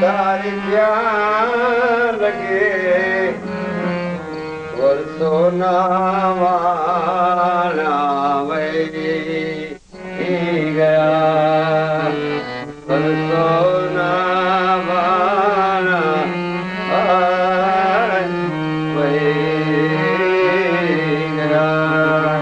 તારી ત્યાં લગે વર્ષોના વાળા વહી ગયા વર્ષોના વાળા વહી ગયા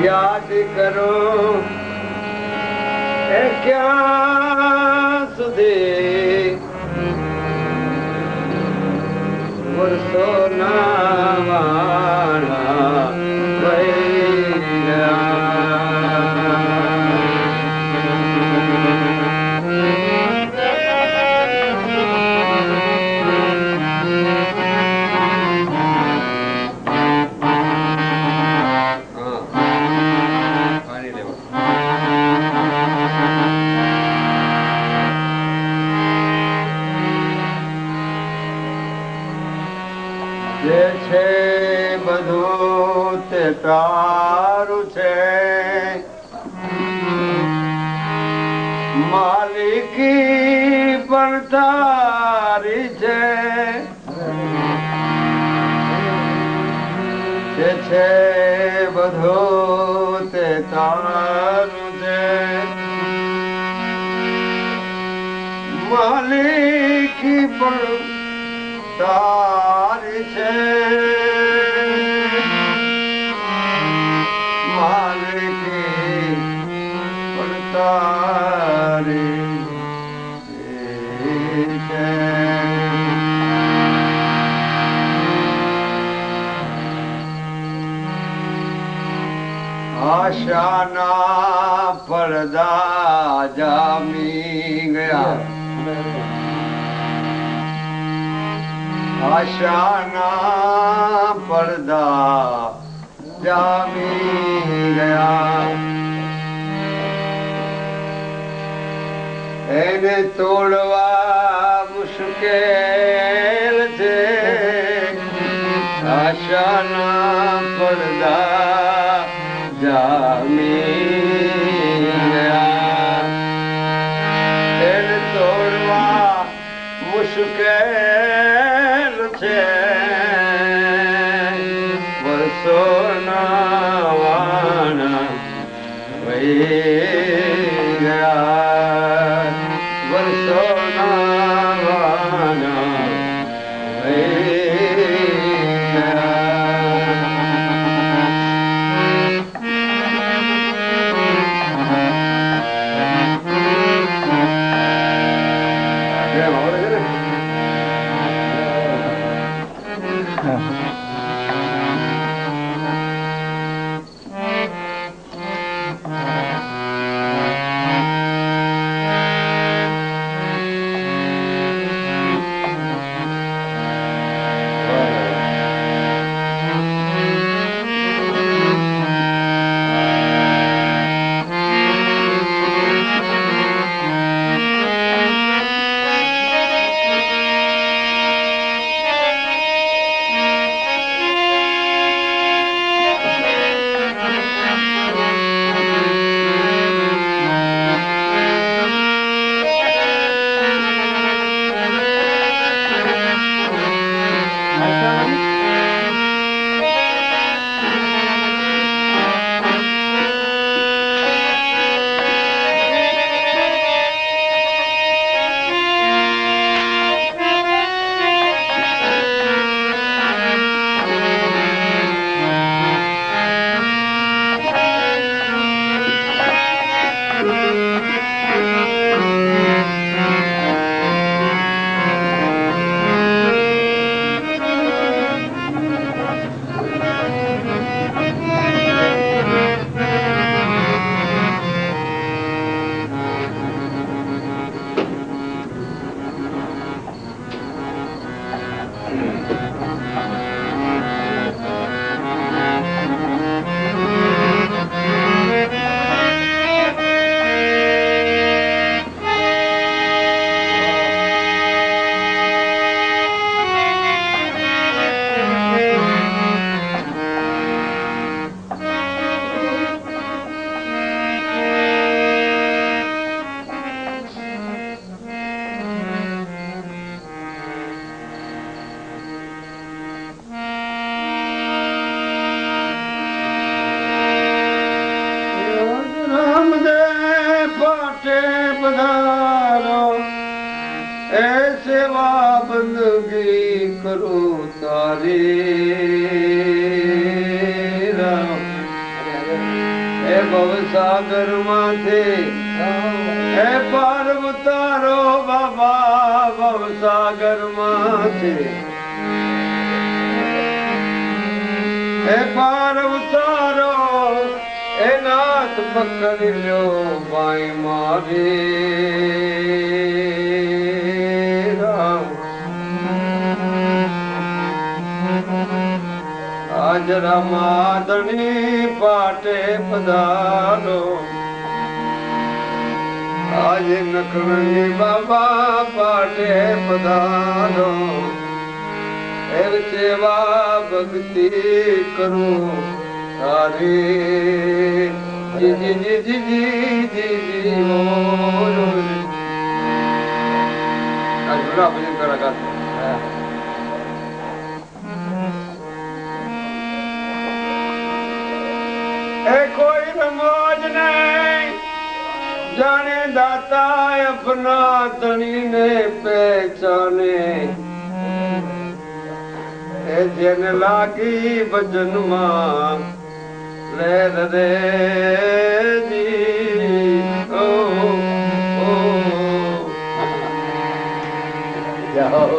યાદ કરો એ ક્યાં સુધી વર્ષોના વાળા વહી જે છે બધું તે તારું છે માલિકી પણ તારી છે જે છે બધું તે તારું છે માલિકી પણ તારી છે માલિકી પણ તારી છે આશાના પડદા જામી ગયા આશાના પડદા જામી ગયા એને તોડવા મુશ્કેલ છે આશાના પડદા જામી ગયા એને તોડવા મુશ્કેલ છે વર્ષોના વાણા વહી ગયા વર્ષોના વાણા વહી ગયા पधारो ए सेवा बंदगी करो तारी राम ए भव सागर माथे ए पार उतारो बाबा भव सागर माथे ए पार उतारो ए नाथ पकड़ लो बाई मारे राम आज रमादनी पाटे पधारो आज नखरणी बाबा पाटे पधारो ए सेवा भक्ति करो सारे जी जी जी जी जी जी जी आज बड़ा भजन करा करते ए कोई रमोज नहीं जाने दाता अपना धनी ने पहचाने ए जन लागी भजन मां रे रे जी ओ जाओ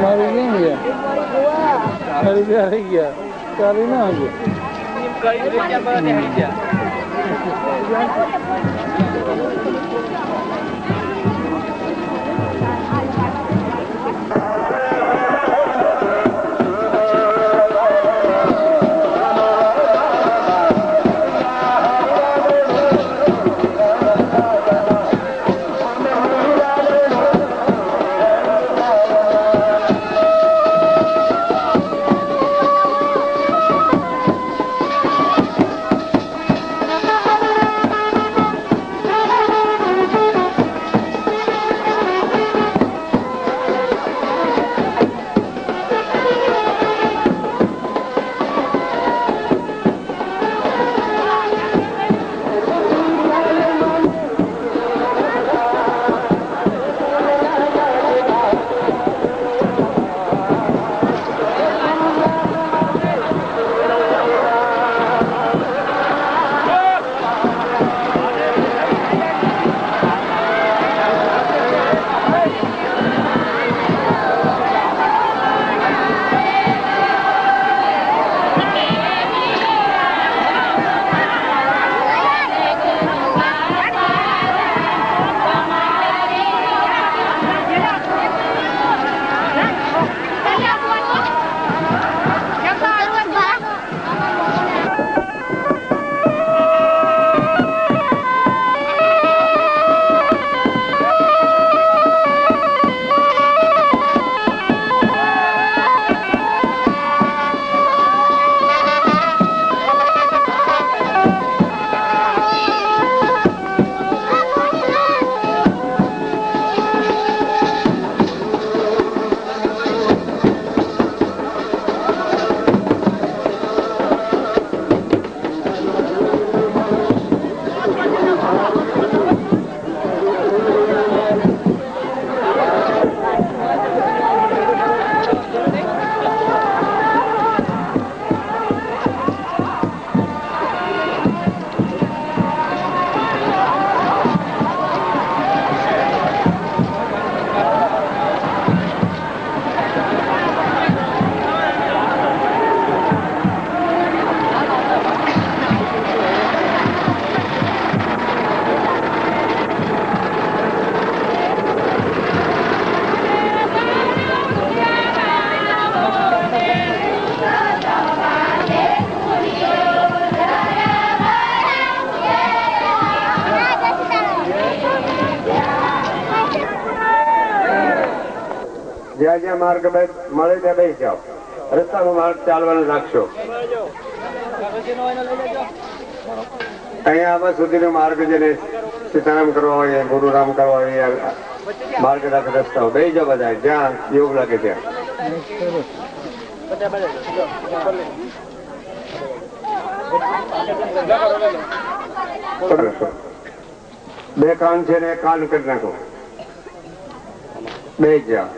મારી કેમ ગયા મારી ગયા રહી ગયા ચાલી ના જ્યાં જ્યાં માર્ગ મળે ત્યાં બેસી જાઓ. રસ્તાનો માર્ગ ચાલવાનું રાખશો. અહીંયા આવા સુધીનો માર્ગ જેને સીતારામ કરવા હોય, ગુરુરામ કરવા હોય, માર્ગ રાખે રસ્તાઓ બેસી જાઓ બધા જ્યાં યોગ લાગે ત્યાં. બે કાન છે ને કાન કરી નાખો. બેસી જાઓ.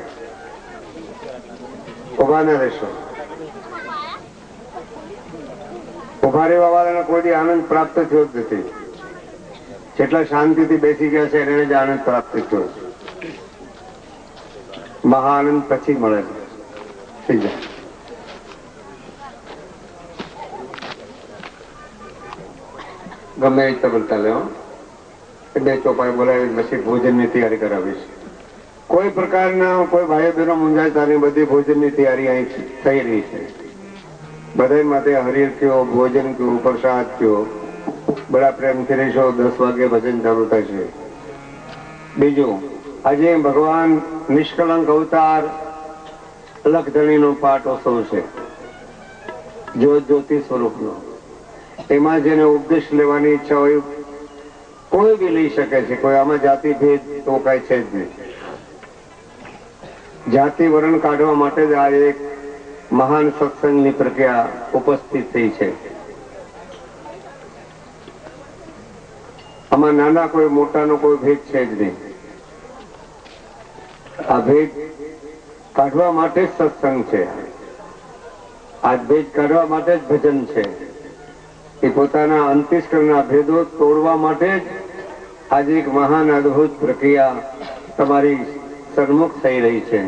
ઉભા ન રહેશો. ઉભા રહેવા વાળાને કોઈ આનંદ પ્રાપ્ત થયો જ નથી. જેટલા શાંતિથી બેસી ગયા છે એને જ આનંદ પ્રાપ્ત થયો. મહાઆનંદ પછી મળે થઈ જાય. ગમે એ રીતે બોલતા લેવો. બે ચોપાઈ બોલાવી પછી ભોજનની તૈયારી કરાવીશ. કોઈ પ્રકારના કોઈ ભાઈઓ બહેનો મૂંઝાય તારી બધી ભોજનની તૈયારી અહીં થઈ રહી છે. બધા માટે હરિયર કયો, ભોજન કયો, પ્રસાદ કયો, બડા પ્રેમથી રહીશો. 10 વાગે ભજન ચાલુ થશે. બીજું, આજે ભગવાન નિષ્કલંક અવતાર લખધણીનો પાટોત્સવ છે, જ્યોત જ્યોતિ સ્વરૂપનો. એમાં જેને ઉપદેશ લેવાની ઈચ્છા હોય કોઈ બી લઈ શકે છે. કોઈ આમાં જાતિ ભેદ તો કઈ છે જ નહીં. જાતિ વર્ણ કાઢવા માટે જ આ એક મહાન સત્સંગની પ્રક્રિયા ઉપસ્થિત થઈ છે. આમાં નાના કોઈ મોટાનો કોઈ ભેદ છે જ નહીં. આ ભેદ કાઢવા માટે જ સત્સંગ છે. આ ભેદ કાઢવા માટે જ ભજન છે. એ પોતાના અંતસ્કરના ભેદો તોડવા માટે જ આજે એક મહાન અદભુત પ્રક્રિયા તમારી સન્મુખ થઈ રહી છે.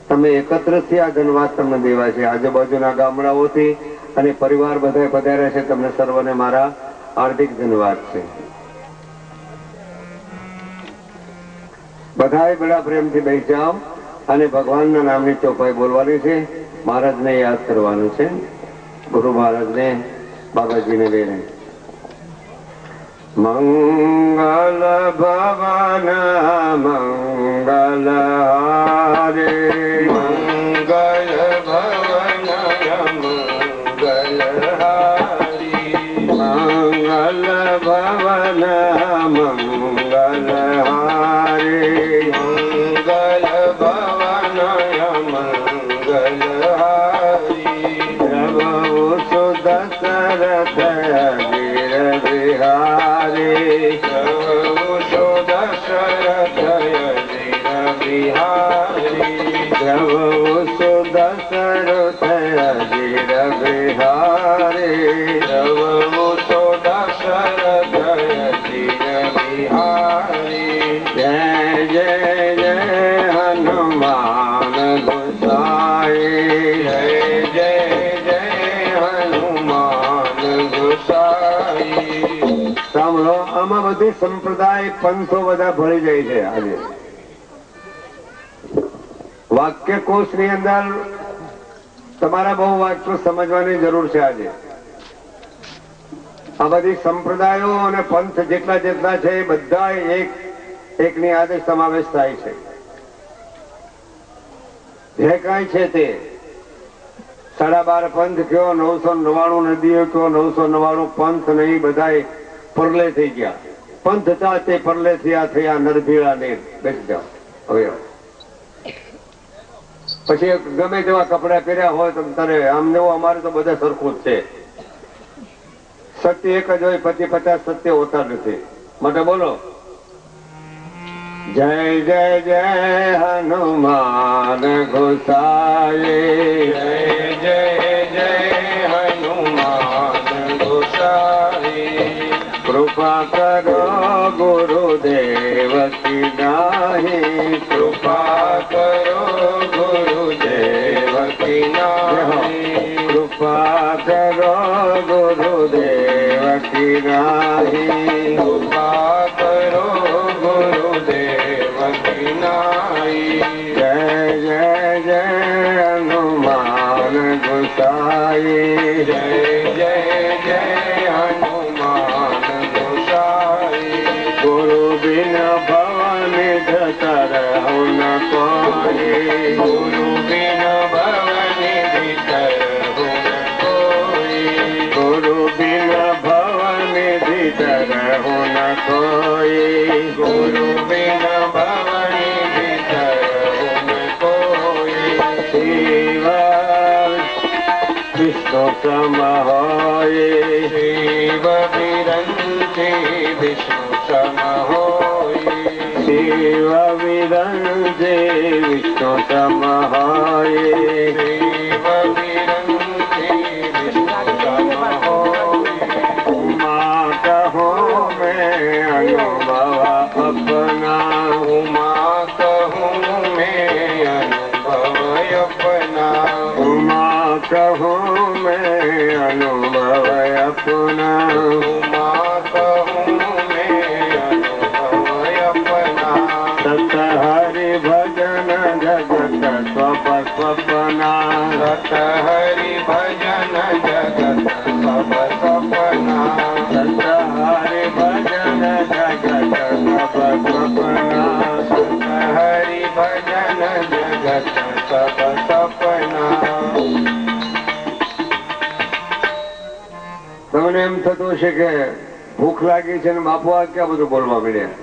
તમે એકત્ર થી આ ધન્યવાદ તમને દેવા છે. આજુબાજુના ગામડાઓથી અને પરિવાર બધા પધાર્યા છે. તમને સર્વને મારા હાર્દિક ધન્યવાદ છે. બધાએ બડા પ્રેમથી બેસી જાઓ અને ભગવાનના નામની ચોપાઈ બોલવાની છે. મહારાજને યાદ કરવાનું છે. ગુરુ મહારાજને, બાબાજીને બેને. મંગલ ભવન મંગલ હારે, મંગલ ભવન મંગલ હારી, મંગલ ભવન મંગલ હારે, મંગલ ભવન મંગલ હારી, પ્રભુ સુદ દશરથ ગિર બિહારી, પ્રભુ સુદ દશરથ ગિર બિહારી, પ્રભુ સુદ દશરથ ગિર બિહારી, પ્રભુ સુદ દશરથ ગિર બિહારી. જય જય જય હનુમાન ગોસાઈ, જય જય જય હનુમાન ગોસાઈ. સાંભળો, આમાં બધી સંપ્રદાય પંથો બધા ભળી જાય છે. આજે વાક્યકોશ ની અંદર તમારા બહુ વાક્યો સમજવાની જરૂર છે. આજે આ બધી સંપ્રદાયો અને પંથ જેટલા જેટલા છે એ બધા એકની આદે સમાવેશ થાય છે. જે કાંઈ છે તે 12.5 પંથ કયો, 999 નદીઓ કયો, 999 પંથ નહીં, બધા પરલે થઈ ગયા. પંથ હતા તે પરલે થયા નરભીળા ને. બેસી જાઓ હવે. પછી ગમે તેવા કપડા પહેર્યા હોય તો તારે આમ ને અમારે તો બધા સરખું જ છે. સત્ય એક જ હોય, 50 સત્ય હોતા નથી. માટે બોલો જય જય જય હનુમાન ગોસાઈ, જય જય જય હનુમાન ગોસાઈ. કૃપા કરો ગુરુદેવ કી નાહી, કૃપા કરો ગુરુદેવ કી નાહી, કૃપા કરો ગુરુદેવ કી નાહી, કૃપા કરો ગુરુદેવ કી નાહી. જય જય જય હનુમાન ગોસાઈ, જય જય જય હનુમાન ગોસાઈ. ગુરુ બિન ભવન જતર હો ન કોઈ, ગુરુ બિન ભવન ભીતર હો ન કોઈ, ગુરુ બિન ભવન ભીતર હો ન કોઈ, ગુરુ બિન ભવન ભીતર હો ન કોઈ. શિવ વિષ્ણુ સમ હોય, શિવ વિરંતી વિષ્ણુ સમ હોય, શિવ વિરંતી વિષ્ણુ સમ હોય, શિવ વિરંતી વિષ્ણુ સમ હોય. ઉમા કહો મેં અનુભવ अपना, उमा कहूँ मैं अनुभव अपना, उमा कहूँ मैं अनुभव अपना, उमा कहूँ मैं अनुभव अपना. सत हरि भजन जगत स्वप स्वप्ना, सत हरि भजन जगत स्वप स्वप्ना, सत हरि भजन जगत स्वप स्वप्ना, सत हरि भजन जगत स्वप स्वप्ना. તમને એમ થતું છે કે ભૂખ લાગી છે ને બાપુ આ ક્યાં બધું બોલવા મળ્યા.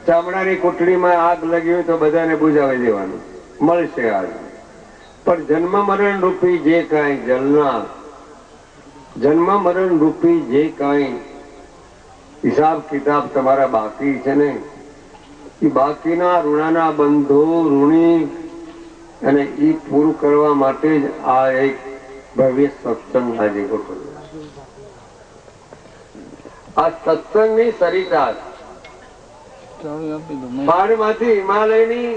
ચામડાની કુટડીમાં આગ લગી હોય તો બધાને બુઝાવી દેવાનું, મળશે આગ. પણ જન્મ મરણ રૂપી જે કાંઈ જલના, જન્મ મરણ રૂપી જે કાંઈ હિસાબ કિતાબ તમારા બાકી છે ને, એ બાકીના ઋણાના બંધો ઋણી અને એ પૂરું કરવા માટે જ આ એક ભવ્ય સત્સંગ આજે ગોઠવ્યો. આ સત્સંગની સરિતા પહાડમાંથી હિમાલયની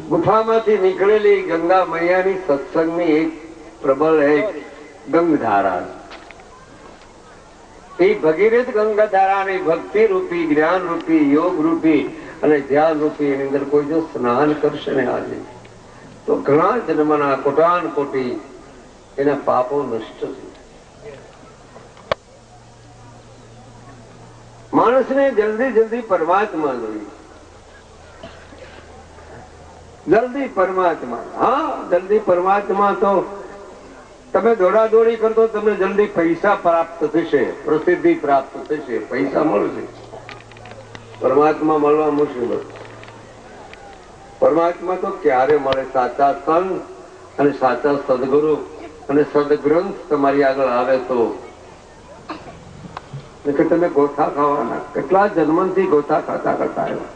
ગુફામાંથી નીકળેલી ગંગા મૈયાની સત્સંગની એક પ્રબળ એક ગંગધારા, એ ભગીરથ ગંગાધારાની ભક્તિ રૂપી, જ્ઞાન રૂપી, યોગ રૂપી અને ધ્યાન રૂપી એની અંદર કોઈ જો સ્નાન કરશે ને આજે, તો ઘણા જન્મના કોટાન કોટી એના પાપો નષ્ટ થઈ. માણસને જલ્દી જલ્દી પરમાત્મા જોઈએ, જલ્દી પરમાત્મા. હા, જલ્દી પરમાત્મા તો તમે દોડાદોડી કરતો તમને જલ્દી પૈસા પ્રાપ્ત થશે, પ્રસિદ્ધિ પ્રાપ્ત થશે, પૈસા મળશે. પરમાત્મા મળવા મુશ્કેલ. પરમાત્મા તો ક્યારે મળે? સાચા સંત અને સાચા સદગુરુ અને સદગ્રંથ તમારી આગળ આવે તો. કે તમે ગોથા ખાવાના, કેટલા જન્મથી ગોથા ખાતા કરતા આવ્યા,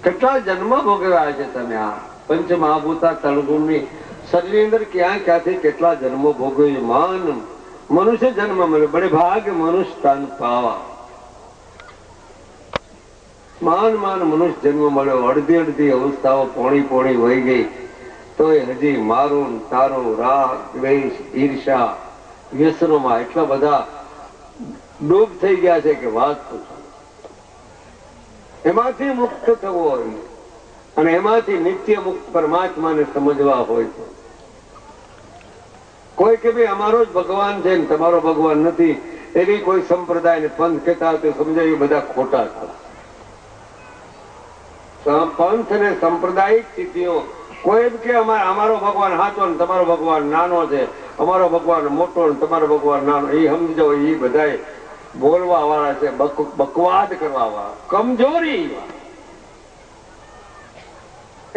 કેટલા જન્મ ભોગવ્યા છે તમે. આ પંચ મહાભૂતા તળગુણની શરીરની અંદર ક્યાં ક્યાંથી કેટલા જન્મો ભોગવ્યું. માન મનુષ્ય જન્મ મળ્યો, બડે ભાગ મનુષ્ય તન પાવા. માન મનુષ્ય જન્મ મળ્યો, અડધી અડધી અવસ્થાઓ પોણી પોણી વહી ગઈ, તોય હજી મારું તારું રાગ દ્વેષ ઈર્ષા વ્યસનોમાં એટલા બધા ડૂબ થઈ ગયા છે કે વાત પૂછો. એમાંથી મુક્ત થવું હોય અને એમાંથી નિત્ય મુક્ત પરમાત્માને સમજવા હોય તો કોઈ કે ભાઈ અમારો જ ભગવાન છે ને તમારો ભગવાન નથી, એવી કોઈ સંપ્રદાય ને પંથ કહેતા હોય તો સમજાય બધા ખોટા છે. પંથ ને સાંપ્રદાયિક સ્થિતિઓ કોઈ એમ કે અમારો ભગવાન હાચો ને તમારો ભગવાન નાનો છે, અમારો ભગવાન મોટો ને તમારો ભગવાન નાનો, એ સમજો એ બધા બોલવા વાળા છે, બકવાદ કરવા વાળા, કમજોરી.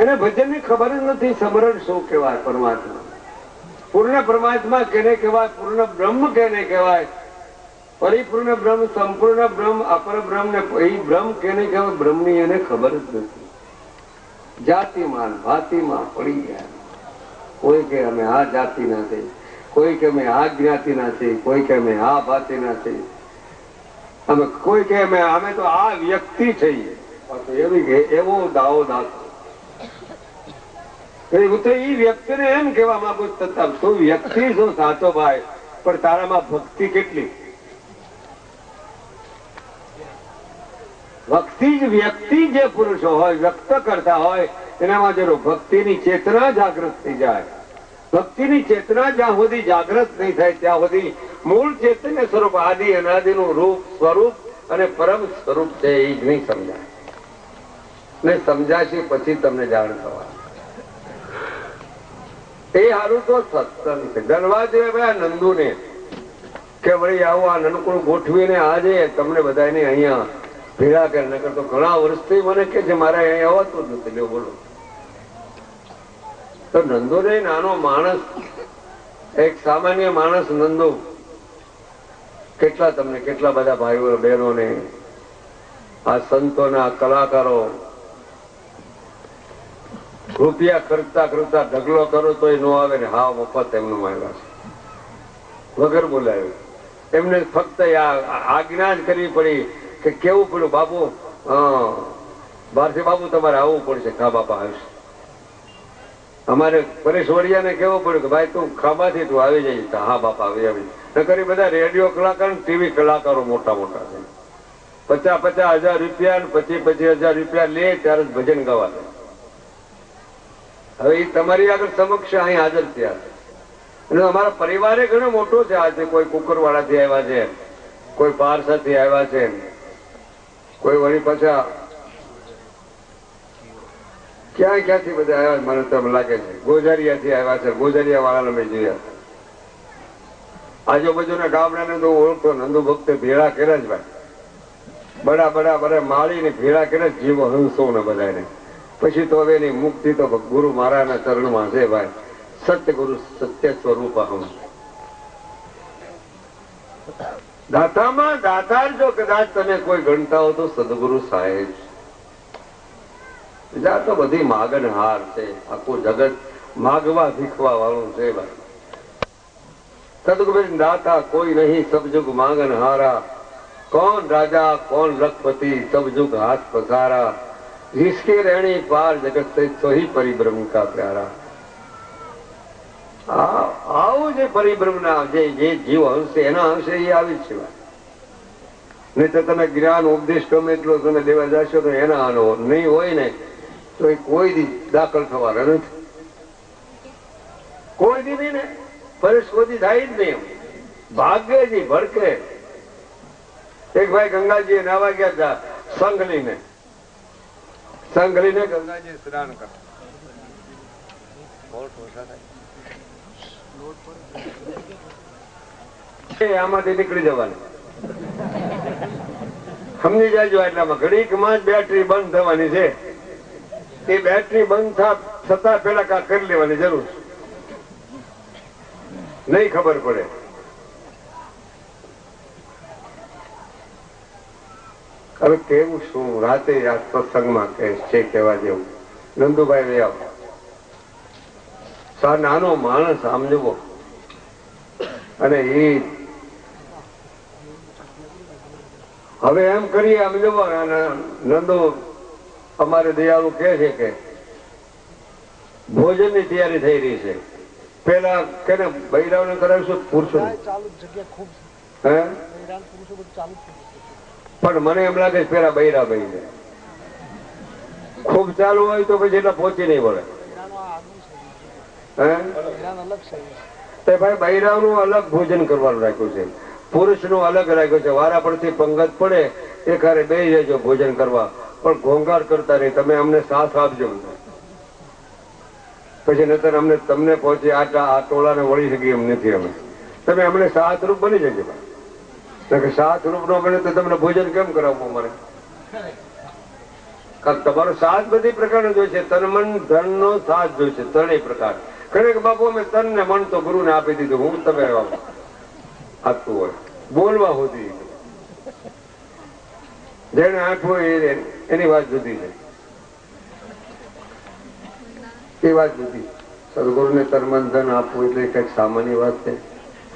એને ભજનની ખબર જ નથી સમરણ શું કહેવાય પરમાત્મા. પૂર્ણ પરમાત્મા કેને કહેવાય? પૂર્ણ બ્રહ્મ કેને કહેવાય? પરિપૂર્ણ બ્રહ્મ, સંપૂર્ણ બ્રહ્મ, અપર બ્રહ્મ ને એ બ્રહ્મ કેને કહેવાય? બ્રહ્મની એને ખબર જ નથી. જાતિમાન ભાતિમાં પડી ગયા. કોઈ કે અમે આ જાતિના છે, કોઈ કે અમે આ જ્ઞાતિના છે, કોઈ કે અમે આ ભાતિના છે, અમે કોઈ કે અમે તો આ વ્યક્તિ છીએ. એવી એવો દાવો દાખો. હું તો એ વ્યક્તિને એમ કહેવા માંગુ છું, તું વ્યક્તિ શું સાચો ભાઈ, પણ તારામાં ભક્તિ કેટલી? ભક્તિ જ વ્યક્તિ જે પુરુષો હોય વ્યક્ત કરતા હોય એનામાં જરૂર ભક્તિની ચેતના જાગૃત થઈ જાય. ભક્તિની ચેતના જ્યાં સુધી જાગૃત નહીં થાય ત્યાં સુધી મૂળ ચૈતન્ય સ્વરૂપ આદિ અનાદિનું રૂપ સ્વરૂપ અને પરમ સ્વરૂપ છે એ જ નહીં સમજાય. ને સમજાશે પછી તમને જાણ થવા. એ સારું તો સત્સંગ છે. ગણવા જોઈએ ભાઈ નંદુ ને કે વળી આવું આ નનકું ગોઠવીને આજે તમને બધાને અહીંયા ભેળા કરે. નકર તો ઘણા વર્ષથી મને કે છે મારે અહીંયા આવતું જ નથી. બોલો તો નંદુ ને નાનો માણસ, એક સામાન્ય માણસ નંદુ કેટલા તમને કેટલા બધા ભાઈઓ બહેનો ને આ સંતોના કલાકારો રૂપિયા ખર્ચતા ખર્ચતા ઢગલો કરો તો ન આવે ને હા મફત એમનું આવ્યા છે વગર બોલાવ્યું. એમને ફક્ત આજ્ઞા જ કરવી પડી કે કેવું પડ્યું બાપુ, બહારથી બાપુ તમારે આવવું પડશે, ખા બાપા આવશે. અમારે પરેશ વડિયાને કેવું પડ્યું કે ભાઈ તું ખાબાથી તું આવી જઈશ, હા બાપા આવી. નકરી બધા રેડિયો કલાકાર ટીવી કલાકારો મોટા મોટા છે, 50,000 રૂપિયા 25,000 રૂપિયા લે ત્યારે જ ભજન ગાવા દે. હવે એ તમારી આગળ સમક્ષ અહીં હાજર થયા છે. અને અમારા પરિવારે ઘણો મોટો છે. આજે કોઈ કુકરવાડા થી આવ્યા છે, કોઈ પારસા થી આવ્યા છે, કોઈ વળી પાછા ક્યાં ક્યાંથી બધા આવ્યા મને તો લાગે છે. ગોઝારિયા થી આવ્યા છે, ગોઝારિયા વાળાને મેં જોયા. આજુબાજુના ગામડાને તો ઓળખતો નંદુ ભક્ત ભેળા કર્યા જ ભાઈ, બડા માળી ને ભેળા કર્યા જીવો હંસો ને બધાને. પછી તો હવે એની મુક્તિ તો ગુરુ મહારાજના ચરણમાં છે ભાઈ. સત્ય ગુરુ સત્ય સ્વરૂપ અહમ. દાતામાં દાતાર જો કદાચ તમે કોઈ ગણતા હો તો સદગુરુ સાહેબ. બીજા તો બધી માગન હાર છે. આખું જગત માગવા ભીખવા વાળું છે ભાઈ. સદગુરુ દાતા કોઈ નહીં, સબજુગ માંગન હારા. કોણ રાજા કોણ લખપતિ, સબજુગ હાથ પસારા. जिसके रहने पार जगत से तो ही परिभ्रम का प्यारा। આવું જે પરિભ્રમના જે જીવ હશે એના અંશે એ આવી જ છે. નહીં તો તમે જ્ઞાન ઉપદેશ ગમે એટલો તમે દેવા જશો તો એના આનો નહીં હોય ને તો એ કોઈ દી દાખલ થવાના નથી. કોઈ દી નહીં ને પરિસ્થિતિ થાય જ નહીં. ભાગ્ય જી ભડકે. એક ભાઈ ગંગાજી નાવા ગયા હતા સંઘ લઈને ગંગાજી સ્નાન કર આમાંથી નીકળી જવાનું સમજી જાજો. એટલામાં ઘડીક માં જ બેટરી બંધ થવાની છે. એ બેટરી બંધ થતા પેલા કાંક કરી લેવાની જરૂર નહીં ખબર પડે. હવે કેવું શું રાતે આ સત્સંગમાં છે કેવા જેવું. નંદુભાઈ વ્યાવ નાનો માણસ સમજવો અને એ હવે એમ કરીએ સમજવો. નંદુ અમારે દયાળુ કે છે કે ભોજન ની તૈયારી થઈ રહી છે. પેલા કેને બૈરાવને કરાવીશું પુરુષો હે પણ મને એમ લાગે પેલા બૈરા ભાઈ ખૂબ ચાલુ હોય તો પછી એટલે પહોંચી નહીં વળે. હે ભાઈ બૈરાવ નું અલગ ભોજન કરવાનું રાખ્યું છે, પુરુષ નું અલગ રાખ્યું છે. વારા પરથી પંગત પડે એ ખારે બે જજો ભોજન કરવા, પણ ઘોંઘાટ કરતા નહીં. તમે અમને સાથ આપજો પછી નતર અમને તમને પહોંચે આ ટોળાને વળી શકીએ એમ નથી. અમે તમે અમને સાત રૂપ બની જજો. સાત રૂપ નો બને તો તમને ભોજન કેમ કરાવવું મને? તમારો સાથ બધી પ્રકારનો જોઈશે. તન મન ધન નો સાથ જોઈશે, ત્રણેય પ્રકાર. ખરે કે બાપુ અમે તન ને મન તો ગુરુ ને આપી દીધું, હું તમે આપતું હોય બોલવા હોતી જેને આપ્યું એની વાત જુદી છે, એ વાત જુદી. સદગુરુને તન મન ધન આપવું એટલે કઈક સામાન્ય વાત છે.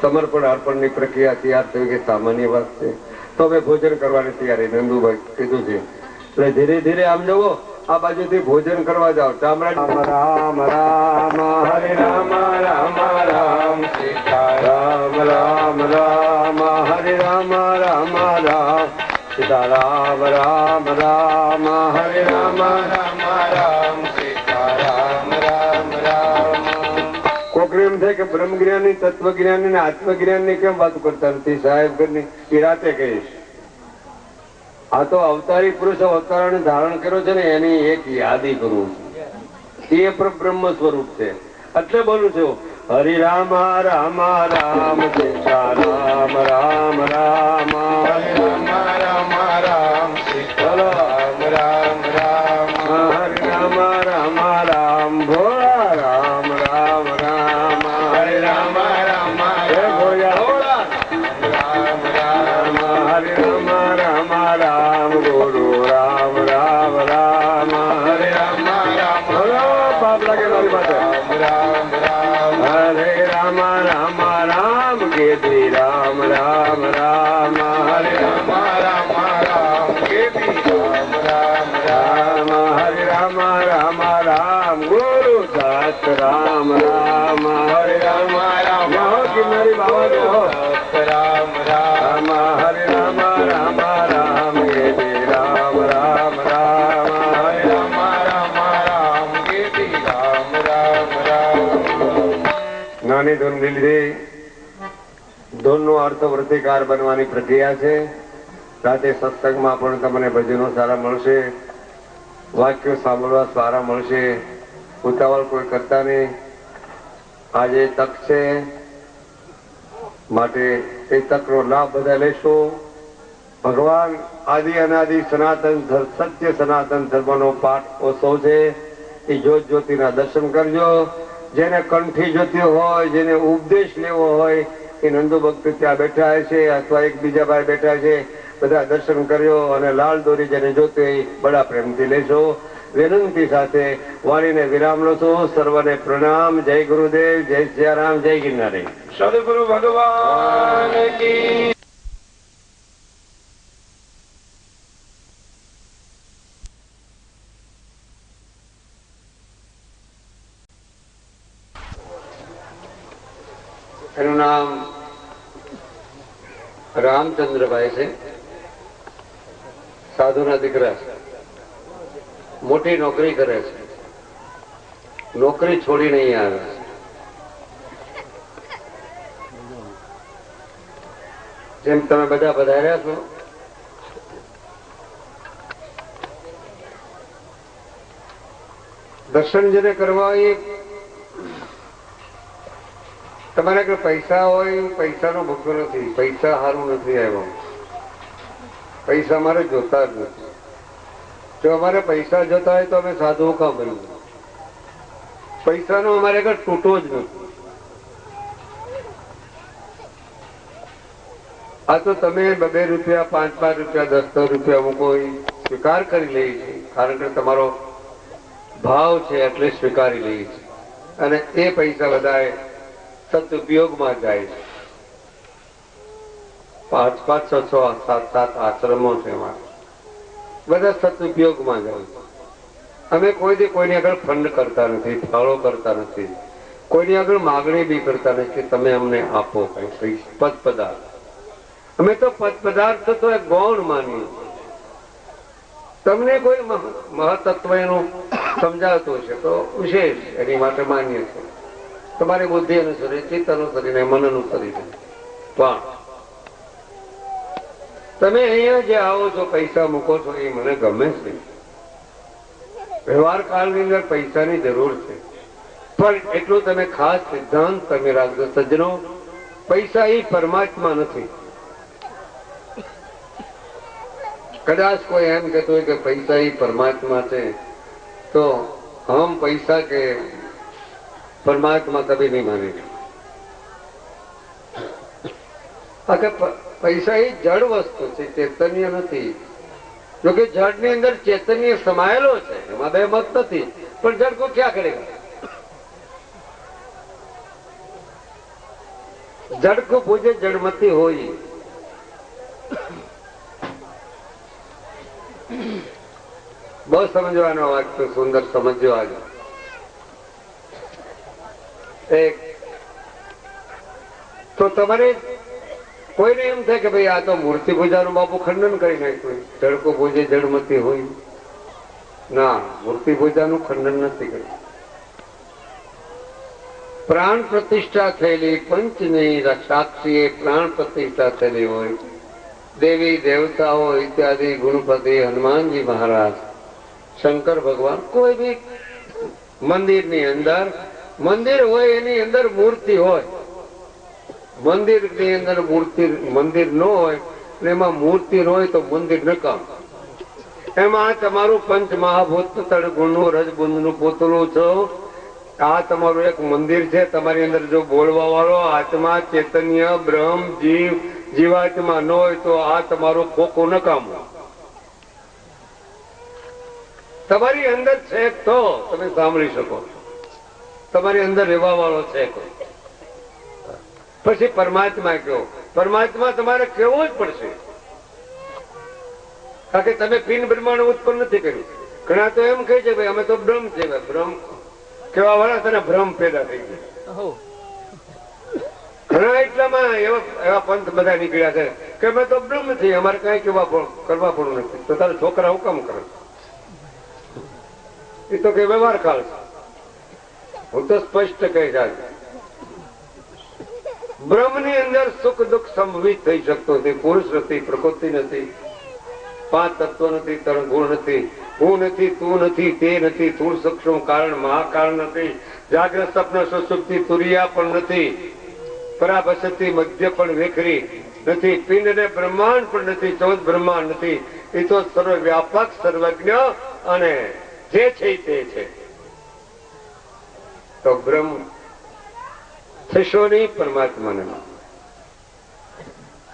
સમર્પણ અર્પણ ની પ્રક્રિયા તૈયાર થઈ કે સામાન્ય વાત છે. તો અમે ભોજન કરવાની તૈયારી નંદુભાઈ કીધું છે. એટલે ધીરે ધીરે આમ જવો આ બાજુથી ભોજન કરવા જાઓ. રામ રામ રામ હરે રામ રામ રામ સીતા રામ રામ રામ હરે રામ રામ રામ સીતા રામ રામ રામ હરે રામ રામ રામ સીતા રામ રામ રામ. કોકને એમ થાય કે બ્રહ્મ જ્ઞાની તત્વ જ્ઞાની ને આત્મજ્ઞાન ની કેમ વાત કરતા નથી સાહેબ? ઘરની એ રાતે કહીશ. આ તો અવતારી પુરુષ અવતારાને ધારણ કર્યો છે ને એની એક યાદી કરું છું. એ બ્રહ્મ સ્વરૂપ છે એટલે બોલું છું. હરિ રામ રામ રામ સીતા રામ રામ રામ હરિ રામ રામ રામ સીતા રામ રામ રામ હરિ રામ રામ રામ ભોળા રામ રામ રામ હરિ રામ રામ ભોળા રામ રામ હરિ રામ રામ રામ ગુરુ રામ રામ રામ હરે રામ રામ પાપ લાગે મારી પાસે રામ રામ હરે રામ રામ રામ કેતી રામ રામ રામ હરે રામ રામ રામ કેતી રામ રામ રામ હરે રામ રામ રામ ગુરુ દાસ રામ રામ હરે રામ રામ કિનારી બાબા રામ રામ હરે રામ રામ રામ કેતી રામ રામ રામ હરે રામ રામ રામ કેતી રામ રામ રામ. નાની ધૂન લીધે ધૂન નો અર્થ વૃત્તિકાર બનવાની પ્રક્રિયા છે. રાતે સત્સંગમાં પણ તમને ભજનો સારા મળશે, વાક્યો સાંભળવા સારા મળશે. ઉતાવળ કોઈ કરતા નહીં. આજે તક છે માટે એ તકનો લાભ બધા લેશો. ભગવાન આદિ અનાદિ સનાતન સત્ય સનાતન ધર્મનો પાઠ ઓછો છે. એ જ્યોત જ્યોતિના દર્શન કરજો. જેને કંઠી જ્યોતિ હોય, જેને ઉપદેશ લેવો હોય એ નંદુ ભક્ત ત્યાં બેઠા છે અથવા એક બીજા ભાઈ બેઠા છે. બધા દર્શન કરજો અને લાલ દોરી જેને જોતી હોય બડા પ્રેમથી લેશો. વિનંતી સાથે વાણીને વિરામ લો છો. સર્વને પ્રણામ. જય ગુરુદેવ, જય સિયારામ, જય ગિરનારી. સદગુરુ ભગવાન કી એનું નામ રામચંદ્રભાઈ છે, સાધુના દીકરા છે, મોટી નોકરી કરે છે, નોકરી છોડીને અહીંયા આવે છે. જેમ તમે બધા પધાર્યા છો, દર્શન જેને કરવા હોય તમારે કે પૈસા હોય, પૈસાનો ભૂખો નથી, પૈસા સારું નથી આવ્યો, પૈસા અમારે જોતા જ નથી. જો અમારે પૈસા જોતા હોય તો અમે સાધુ કામ બન્યું, પૈસાનો અમારે કઈ તૂટો જ નથી. આ તો તમે 2 રૂપિયા, 5 રૂપિયા, 10 રૂપિયા મૂકો સ્વીકાર કરી લઈ છે, કારણ કે તમારો ભાવ છે એટલે સ્વીકારી લઈ છે. અને એ પૈસા બધા સદુપયોગમાં જાય છે. 5, 6, 7 આશ્રમો છે, એમાં બધા સદુપયોગમાં જાય છે. અમે કોઈથી કોઈની આગળ ફંડ કરતા નથી, ફાળો કરતા નથી, કોઈની આગળ માગણી બી કરતા નથી કે તમે અમને આપો કઈ પદ પદાર્થ. અમે તો પદ પદાર્થ તો એક ગૌણ માનીએ. તમને કોઈ મહત્વ એનું સમજાવતું છે તો વિશેષ એની માટે માન્ય છે, તમારી બુદ્ધિ અનુસરી, ચિત્ત અનુસરીને, મન અનુસરીને. પણ તમે અહીંયા જે આવો છો, પૈસા મૂકો છો, એ મને ગમે છે. વ્યવહાર કાળની અંદર પૈસાની જરૂર છે, પણ એટલું તમે ખાસ સિદ્ધાંત તમે રાખજો સજ્જનો, પૈસા એ પરમાત્મા નથી. કદાચ કોઈ એમ કહેતો હોય કે પૈસા એ પરમાત્મા છે, તો હમ પૈસા કે પરમાત્મા કભી નહીં માનેંગે. પૈસા એ જડ વસ્તુ છે, ચૈતન્ય નથી. જોકે જડ ની અંદર ચૈતન્ય સમાયેલો છે, એમાં બે મત નથી, પણ જડ કો ક્યાં કરેગા? જડ કો પૂજે જડમતી હોય. બહુ સમજવાનો વાત તો સુંદર સમજ્યો. આજે એક તો તમારે કોઈને એમ થાય કે ભાઈ આ તો મૂર્તિ પૂજાનું બાપુ ખંડન કરી નાખ્યું, જડકો પૂજે જડમતી હોય. ના, મૂર્તિ પૂજાનું ખંડન નથી કર્યું. પ્રાણ પ્રતિષ્ઠા થયેલી પંચની સાક્ષીએ પ્રાણ પ્રતિષ્ઠા થયેલી હોય, દેવી દેવતાઓ ઇત્યાદિ, ગુણપતિ, હનુમાનજી મહારાજ, શંકર ભગવાન, કોઈ બી મંદિરની અંદર, મંદિર હોય એની અંદર મૂર્તિ હોય, મંદિર ની અંદર મૂર્તિ, મંદિર ન હોય એમાં મૂર્તિ હોય તો મંદિર નકામ. એમાં તમારું પંચ મહાભૂત તળ ગુણનું રજબુંદનું પૂતળું છો, આ તમારું એક મંદિર છે. તમારી અંદર જો બોલવા વાળો આત્મા, ચૈતન્ય, બ્રહ્મ, જીવ, જીવાત્મા ન હોય તો આ તમારું ખોખું નકામું. તમારી અંદર છે તો તમે સાંભળી શકો, તમારી અંદર રહેવા વાળો છે કોઈ. પછી પરમાત્મા કયો, પરમાત્મા તમારે કેવો જ પડશે, કારણ કે તમે પિન બ્રહ્માંડ ઉત્પન્ન નથી કર્યું. ઘણા તો એમ કહે છે ભાઈ અમે તો બ્રહ્મ છે, બ્રહ્મ કેવા વાળા તને ભ્રમ પેદા થઈ ગયો. ઘણા એટલામાં એવા પંથ બધા નીકળ્યા છે કે અમે તો બ્રહ્મ છીએ, અમારે કઈ કેવા કરવા પડવું નથી. તો તારા છોકરા હું કામ કરે? એ તો કે વ્યવહાર કાળ છે. હું તો સ્પષ્ટ કહી જાય, બ્રહ્મ ની અંદર સુખ દુઃખ સંભવિત થઈ શકતો નથી. પુરુષ નથી, પ્રકૃતિ નથી, 5 તત્વ નથી, 3 ગુણ નથી, હું નથી, તું નથી, તે નથી, સ્થૂળ સૂક્ષ્મ કારણ મહાકાળ નથી, જાગ્રત સ્વપ્ન સુષુપ્તિ તુરિયા પણ નથી, પરાભસતી મધ્ય પણ વેખરી નથી, પિંડ ને બ્રહ્માંડ પણ નથી, 14 બ્રહ્માંડ નથી. એ તો સર્વવ્યાપક, સર્વજ્ઞ અને જે છે તે છે. તો બ્રહ્મ થશો નહીં, પરમાત્માને માનો.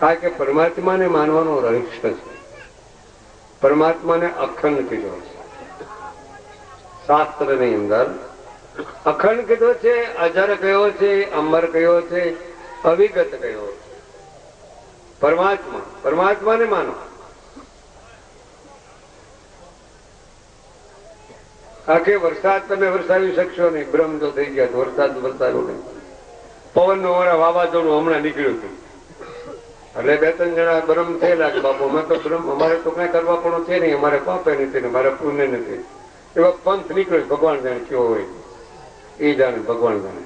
કારણ કે પરમાત્માને માનવાનો રહસ્ય છે. પરમાત્માને અખંડ કીધો છે. શાસ્ત્ર ની અંદર અખંડ કીધો છે, અજર કયો છે, અમર કયો છે, અવિગત કયો છે. પરમાત્મા, પરમાત્માને માનો. આખે વરસાદ તમે વરસાવી શકશો નહીં, બ્રહ્મ જો થઈ ગયા તો વરસાદ વરસાવ્યો નહીં. પવનનું વાવાઝોડું હમણાં નીકળ્યું હતું, એટલે 2-3 જણા બ્રહ્મ થયેલા કે બાપુ અમે તો બ્રહ્મ, અમારે તો કઈ કરવા પણ છે નહીં, અમારે પાપે નથી ને મારે પુણ્ય નથી. એવો પંથ નીકળ્યો, ભગવાન જાણે કેવો હોય એ જાણે, ભગવાન જાણે.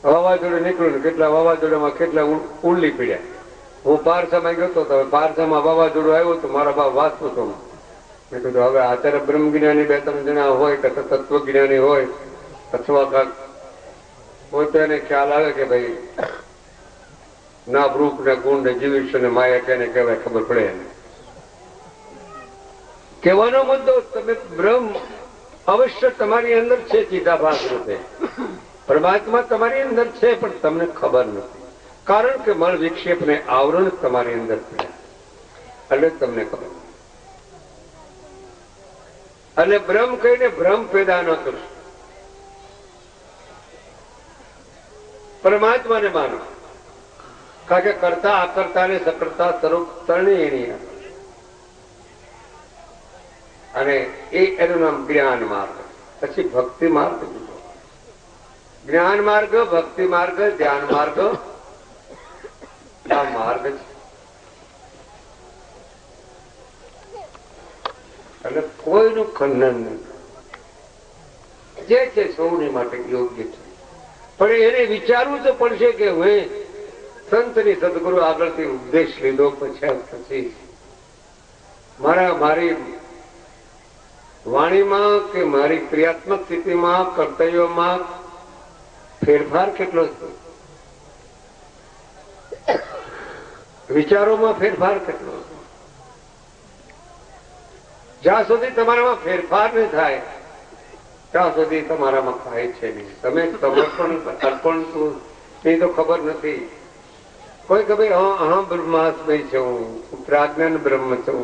વાવાઝોડું નીકળ્યું ને કેટલા વાવાઝોડામાં કેટલા ઉલ્લી પીડ્યા. હું પારસામાં ગયો હતો, પારસામાં વાવાઝોડું આવ્યું તો મારા બાપ વાંચતો હતો. મેં કીધું હવે અત્યારે બ્રહ્મ જ્ઞાની 2-3 જણા હોય કે તત્વ જ્ઞાની હોય અથવા કાંક હોય તો એને ખ્યાલ આવે કે ભાઈ ના રૂપ ને ગુણ ને જીવીશ ને માયા કેને કહેવાય ખબર પડે એને. કહેવાનો મુદ્દો તમે બ્રહ્મ અવશ્ય તમારી અંદર છે, ચિદાભાસ રૂપે પરમાત્મા તમારી અંદર છે, પણ તમને ખબર નથી. કારણ કે મળ વિક્ષેપ ને આવરણ તમારી અંદર પડ્યા એટલે તમને ખબર. અને બ્રહ્મ કહીને ભ્રમ પેદા ન કરશો. પરમાત્માને માનો, કારણ કે કરતા આકર્તા ને સકર્તા સ્વરૂપ ત્રણેય, અને એનું નામ જ્ઞાન માર્ગ. પછી ભક્તિ માર્ગ, જ્ઞાન માર્ગ, ભક્તિ માર્ગ, ધ્યાન માર્ગ, આ માર્ગ છે. એટલે કોઈનું ખંડન નહીં, જે છે સૌની માટે યોગ્ય છે. પણ એને વિચારવું તો પડશે કે હવે સંતની સદગુરુ આગળથી ઉપદેશ લીધો પછી મારી વાણીમાં કે મારી ક્રિયાત્મક સ્થિતિમાં કર્તવ્યોમાં ફેરફાર કેટલો છે, વિચારોમાં ફેરફાર કેટલો. જ્યાં સુધી તમારામાં ફેરફાર નહીં થાય ત્યાં સુધી તમારામાં થાય છે નહીં. તમે સમર્પણ અર્પણ ની તો ખબર નથી. કોઈ કે ભાઈ અહમ બ્રહ્માસ્મય છું, પ્રાજ્ઞાન બ્રહ્મ છું,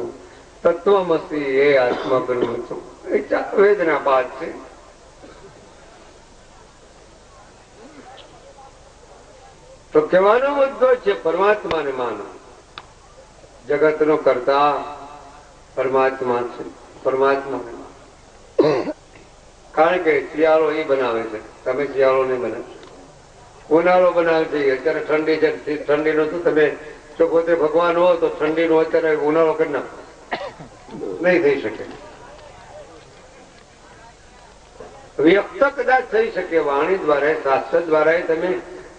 તત્વમસી એ આત્મા બ્રહ્મ છું, એ વેદના બાદ છે. તો કહેવાનો મુદ્દો છે પરમાત્માને માનો. જગત નો કરતા પરમાત્મા છે, પરમાત્માને માનો. કારણ કે શિયાળો એ બનાવે છે, તમે શિયાળો નહીં બનાવશો. ઉનાળો બનાવે છે, અત્યારે ઠંડી છે, ઠંડીનો શું તમે જો પોતે ભગવાન હો તો ઠંડીનો અત્યારે ઉનાળો કરી નાખો, નહીં થઈ શકે. વ્યક્ત કદાચ થઈ શકે વાણી દ્વારા, શાસ્ત્ર દ્વારા તમે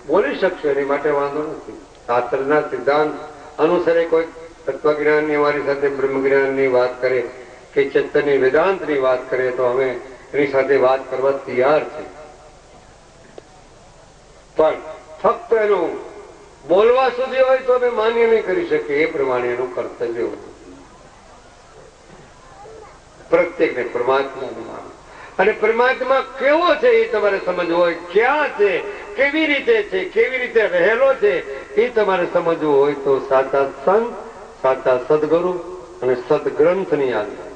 બોલી શકશો, એની માટે વાંધો નથી. શાસ્ત્રના સિદ્ધાંત અનુસારે કોઈ તત્વજ્ઞાન ની અમારી સાથે બ્રહ્મ જ્ઞાન ની વાત કરે કે ચેતનની વેદાંત ની વાત કરે તો અમે એની સાથે વાત કરવા તૈયાર છે. પણ ફક્ત એનું બોલવા સુધી હોય તો અમે માન્ય નહીં કરી શકીએ. એ પ્રમાણે એનું કર્તવ્ય પ્રત્યેકને પરમાત્માનું માનવું. અને પરમાત્મા કેવો છે એ તમારે સમજવું હોય, ક્યાં છે, કેવી રીતે છે, કેવી રીતે રહેલો છે એ તમારે સમજવું હોય તો સાચા સંત, સાચા સદગુરુ અને સદગ્રંથ ની આજ્ઞા.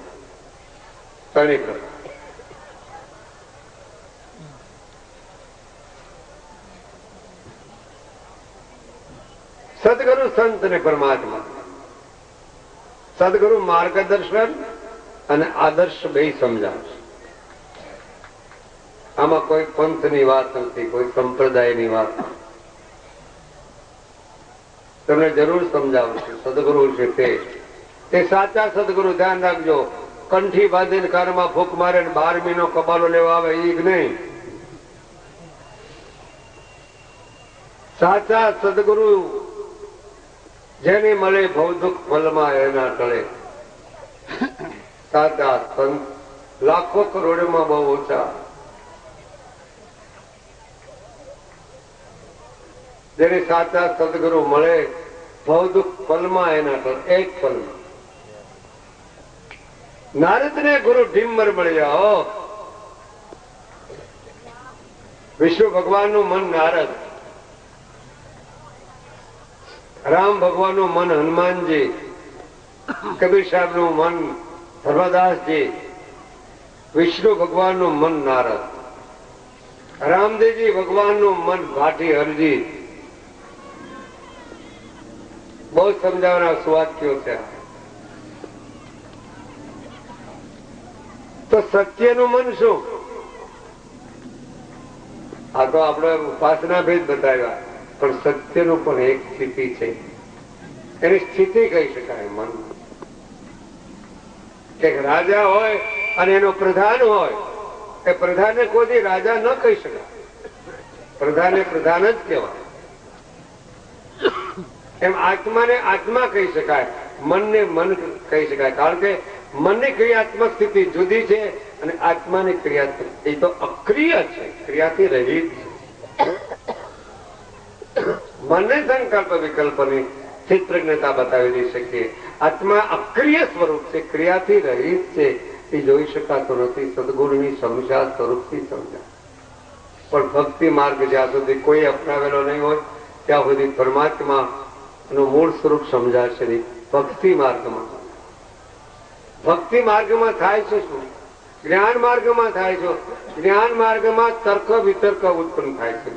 ત્રણેય પ્રકાર. સદગુરુ, સંત અને પરમાત્મા. સદગુરુ માર્ગદર્શન અને આદર્શ બે સમજાવશે. આમાં કોઈ પંથની વાત નથી, કોઈ સંપ્રદાયની વાત નથી. તમને જરૂર સમજાવશે. સદગુરુ છે તે સાચા સદગુરુ. ધ્યાન રાખજો, કંઠી બાંધીને કાનમાં ફૂંક મારે 12મીનો કબાલો લેવા આવે ઈ જ નહીં. સાચા સદગુરુ જેને મળે ભવદુખ ફલમાં એના ટળે. સાચા સંત લાખો કરોડમાં બહુ ઓછા. જેને સાચા સદગુરુ મળે ભવદુખ ફલમાં એના ટળે, એક ફલમાં. નારદ ને ગુરુ ઢીમર મળ્યા. વિષ્ણુ ભગવાન નું મન નારદ, રામ ભગવાન નું મન હનુમાનજી, કબીર સાહેબ નું મન ધર્મદાસજી, વિષ્ણુ ભગવાન નું મન નારદ, રામદેવજી ભગવાન નું મન ભાટી હરજી. બહુ સમજાવવાના સ્વાક્યો છે. તો સત્યનું મન શું? આ તો આપણે ઉપાસના ભેદ બતાવ્યા, પણ સત્યનું પણ એક સ્થિતિ છે. એની સ્થિતિ કહી શકાય. મન કે રાજા હોય અને એનો પ્રધાન હોય, એ પ્રધાનને કોઈ રાજા ન કહી શકાય. પ્રધાને પ્રધાન જ કહેવાય. એમ આત્માને આત્મા કહી શકાય, મનને મન કહી શકાય. કારણ કે મનની ક્રિયાત્મક સ્થિતિ જુદી છે અને આત્માની ક્રિયાત્મક એ તો અક્રિય છે, ક્રિયાથી રહિત છે. મનને સંકલ્પ વિકલ્પની ચિત્રજ્ઞતા બતાવી શકીએ. આત્મા અક્રિય સ્વરૂપ છે, ક્રિયાથી રહિત છે, એ જોઈ શકાતો નથી. સદગુણની સમજા સ્વરૂપથી સમજા. પણ ભક્તિ માર્ગ જ્યાં સુધી કોઈ અપનાવેલો નહીં હોય ત્યાં સુધી પરમાત્મા નું મૂળ સ્વરૂપ સમજાશે નહીં. ભક્તિ માર્ગમાં થાય છે શું? જ્ઞાન માર્ગમાં થાય છે. જ્ઞાન માર્ગમાં તર્ક વિતર્ક ઉત્પન્ન થાય છે.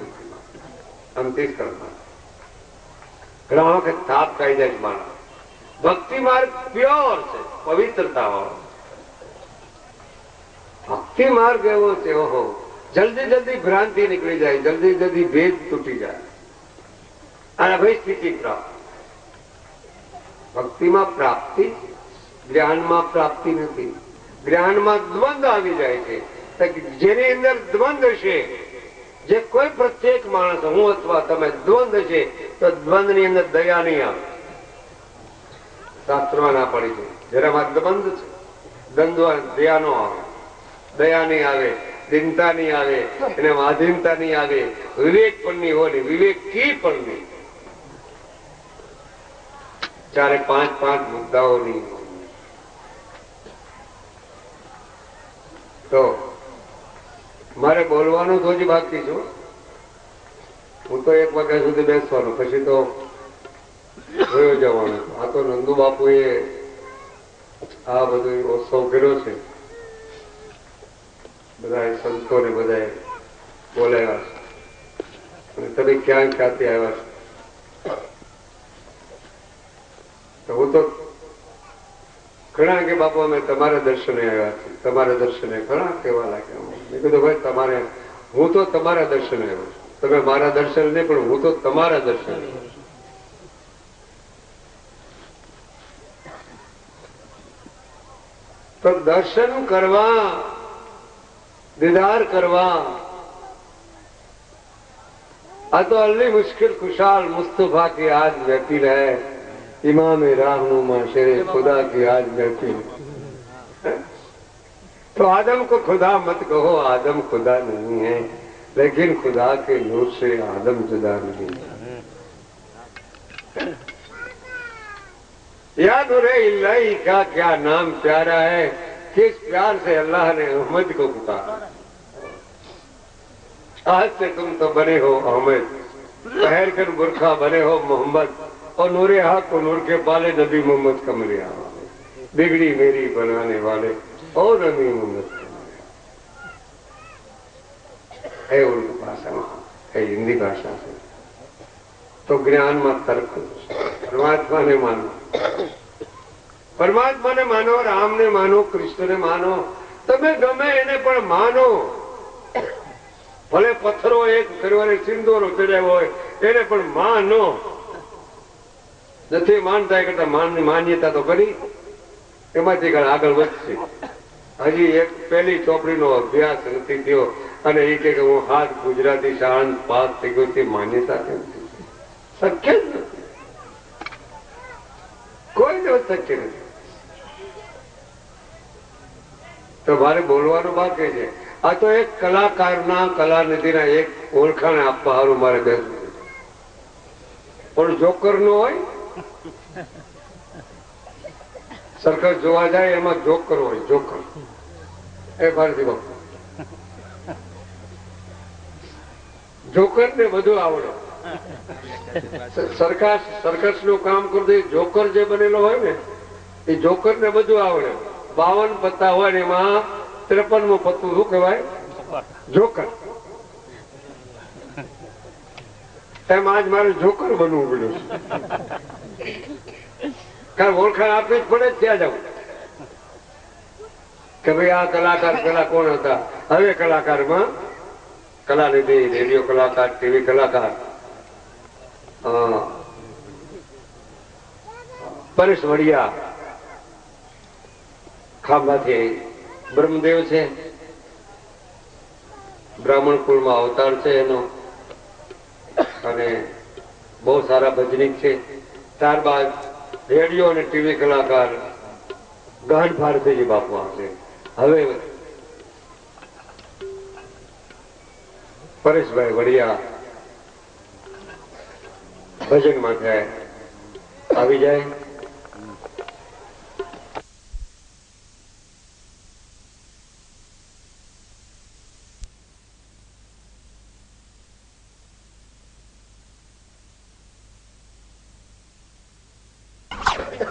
અંતિકરણ ઘણા વખત થાપ ખાઈ જાય માણસ. ભક્તિ માર્ગ પ્યોર છે, પવિત્રતા વાળો ભક્તિ માર્ગ એવો છે. ઓહો, જલ્દી જલ્દી ભ્રાંતિ નીકળી જાય, જલ્દી જલ્દી ભેદ તૂટી જાય અને ભાઈ સ્થિતિ પ્રાપ્ત. ભક્તિમાં પ્રાપ્તિ, જ્ઞાનમાં પ્રાપ્તિ નથી. જ્ઞાનમાં દ્વંદ્વ આવી જાય છે. જેની અંદર દ્વંદ્વ છે, જે કોઈ પ્રત્યેક માણસ હું અથવા તમે દ્વંદ્વ છે, તો દ્વંદ્વ ની અંદર દયા નહીં આવે. શાસ્ત્રમાં ના પડી છે જેનામાં દ્વંદ્વ છે, દ્વંદ્વ દયા નો આવે, દયા નહીં આવે, ચિંતા નહીં આવે, એને આધીનતા નહીં આવે, વિવેક પણ નહીં હોય, વિવેક કી પણ નહીં. ચારે પાંચ મુદ્દાઓ નહીં. તો મારે બોલવાનું તો જ બાકી છું. હું તો 1 વાગ્યા સુધી બેસવાનું, પછી તો જોયો જવાનું. આ તો નંદુ બાપુ એ આ બધું ઉત્સવ કર્યો છે. બધા સંતો ને બધા બોલાવ્યા છે અને તમે ક્યાંથી આવ્યા છો? હું તો ઘણા કે બાપુ અમે તમારા દર્શને આવ્યા છીએ, તમારા દર્શને. ઘણા કહેવા લાગ્યા. મેં કીધું ભાઈ તમારે, હું તો તમારા દર્શને આવ્યો છું. તમે મારા દર્શન નહીં, પણ હું તો તમારા દર્શન. તો દર્શન કરવા, દીદાર કરવા, આ તો અલ્લી મુશ્किल खुशाल मुस्तफा की आज महफिल है. इमाम राहनुमा शेर खुदा की आज महफिल. तो आदम को खुदा मत कहो, आदम खुदा नहीं है, लेकिन खुदा के नूर से आदम जुदा नहीं. याद हो रहे इलाही का क्या नाम प्यारा है, किस प्यार से अल्लाह ने अहमद को पुकारा. आज से तुम तो बने हो अहमद, पहर कर बुरखा बने हो मोहम्मद, और नूरे हाथ को नूर के पाले नबी मोहम्मद कमरिया वाले, बिगड़ी मेरी बनाने वाले और नबी मोहम्मद है. उर्दू भाषा में है, हिंदी भाषा से. तो ज्ञान में तर्क, परमात्मा ने मानो, परमात्मा ने मानो, राम ने मानो, कृष्ण ने मानो, તમે ગમે એને પણ માનો. ભલે પથ્થરો એક કર્યો સિંદૂરો ચડ્યા હોય એને પણ માનો. નથી માનતા કરતા માન્યતા તો કરી, એમાંથી આગળ વધશે. હજી એક પહેલી ચોપડીનો અભ્યાસ નથી થયો અને એ કે હું હાથ ગુજરાતી શાળા પાસ થઈ ગયો તે માન્યતા કેમ શક્ય જ નથી. કોઈ દિવસ શક્ય નથી. તો મારે બોલવાનું બાકી છે. આ તો એક કલાકારના કલાનિધિના એક ઓળખાણ આપવા સારું મારે બેસવું. પણ જોકર નો હોય, સર્કસ જોવા જાય એમાં જોકર હોય, જોકર. એ ભારતી બાપુ જોકર ને બધું આવડે. સર્કસ નું કામ કરતું જોકર જે બનેલો હોય ને, એ જોકર ને બધું આવડે. 52 પત્તા હોય ને એમાં 53મું પત્તું શું કહેવાય? જોકર. એમ આજ મારે જોકર બનવું પડ્યું. કારણ ઓળખાણ આપવી જ પડે. ત્યાં જવું કે ભાઈ આ કલાકાર પેલા કોણ હતા, હવે કલાકારમાં કલાનિધિ, રેડિયો કલાકાર, ટીવી કલાકાર પરેશ વડિયા ખાંભાથી બ્રહ્મદેવ છે, બ્રાહ્મણ કુળમાં અવતાર છે એનો, અને બહુ સારા ભજનીક છે. ત્યારબાદ રેડિયો અને ટીવી કલાકાર ગહન ભારતીજી બાપુ આવશે. હવે પરેશભાઈ વડિયા ભજન માટે આવી જાય.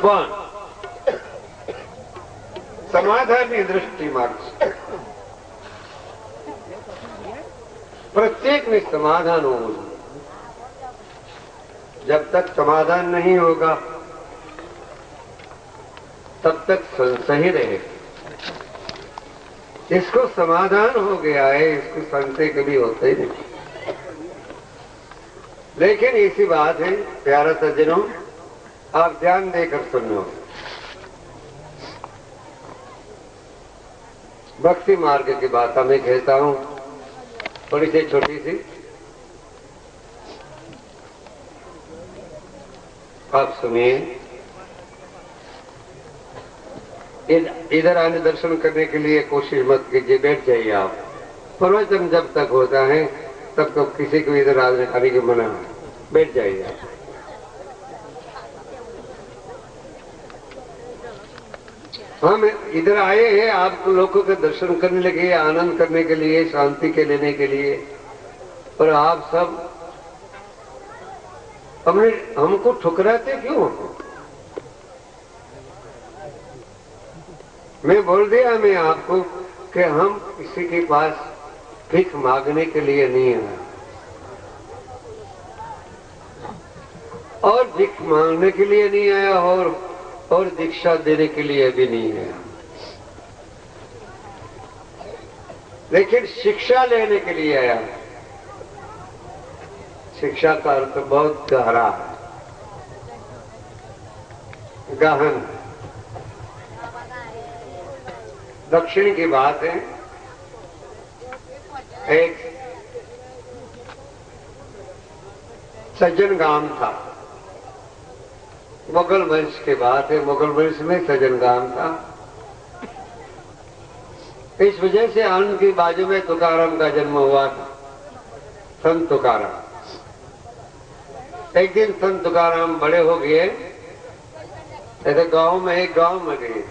પણ સમાધાનની દ્રષ્ટિમાં प्रत्येक में समाधान होगा. जब तक समाधान नहीं होगा तब तक संशय ही रहेगा. इसको समाधान हो गया है, इसको संशय कभी होता ही नहीं. लेकिन ऐसी बात है प्यारा सज्जनों, आप ध्यान देकर सुनो. भक्ति मार्ग की बात मैं कहता हूं, थोड़ी सी छोटी सी, आप सुनिए. इधर आने दर्शन करने के लिए कोशिश मत कीजिए, बैठ जाइए आप. प्रवचन जब तक होता है तब तो किसी को इधर आने की मना है. बैठ जाइए आप. हम इधर आए हैं आप लोगों के दर्शन करने लगे, आनंद करने के लिए, शांति के लेने के लिए, पर आप सब हमको ठुकराते क्यों? मैं बोल दिया मैं आपको कि हम किसी के पास भीख मांगने के लिए नहीं आए, और भीख मांगने के लिए नहीं आया, और दीक्षा देने के लिए भी नहीं आया, लेकिन शिक्षा लेने के लिए आया. शिक्षा का अर्थ बहुत गहरा है, गहन. दक्षिण की बात है, एक सज्जन गांव था, मुगल वंश की बात है. मुगल वंश में सज्जन गांव था. इस वजह से आनंद की बाजू में तुकाराम का जन्म हुआ था, संत तुकाराम. एक दिन संत तुकाराम बड़े हो गए, ऐसे गांव में एक गांव में गए.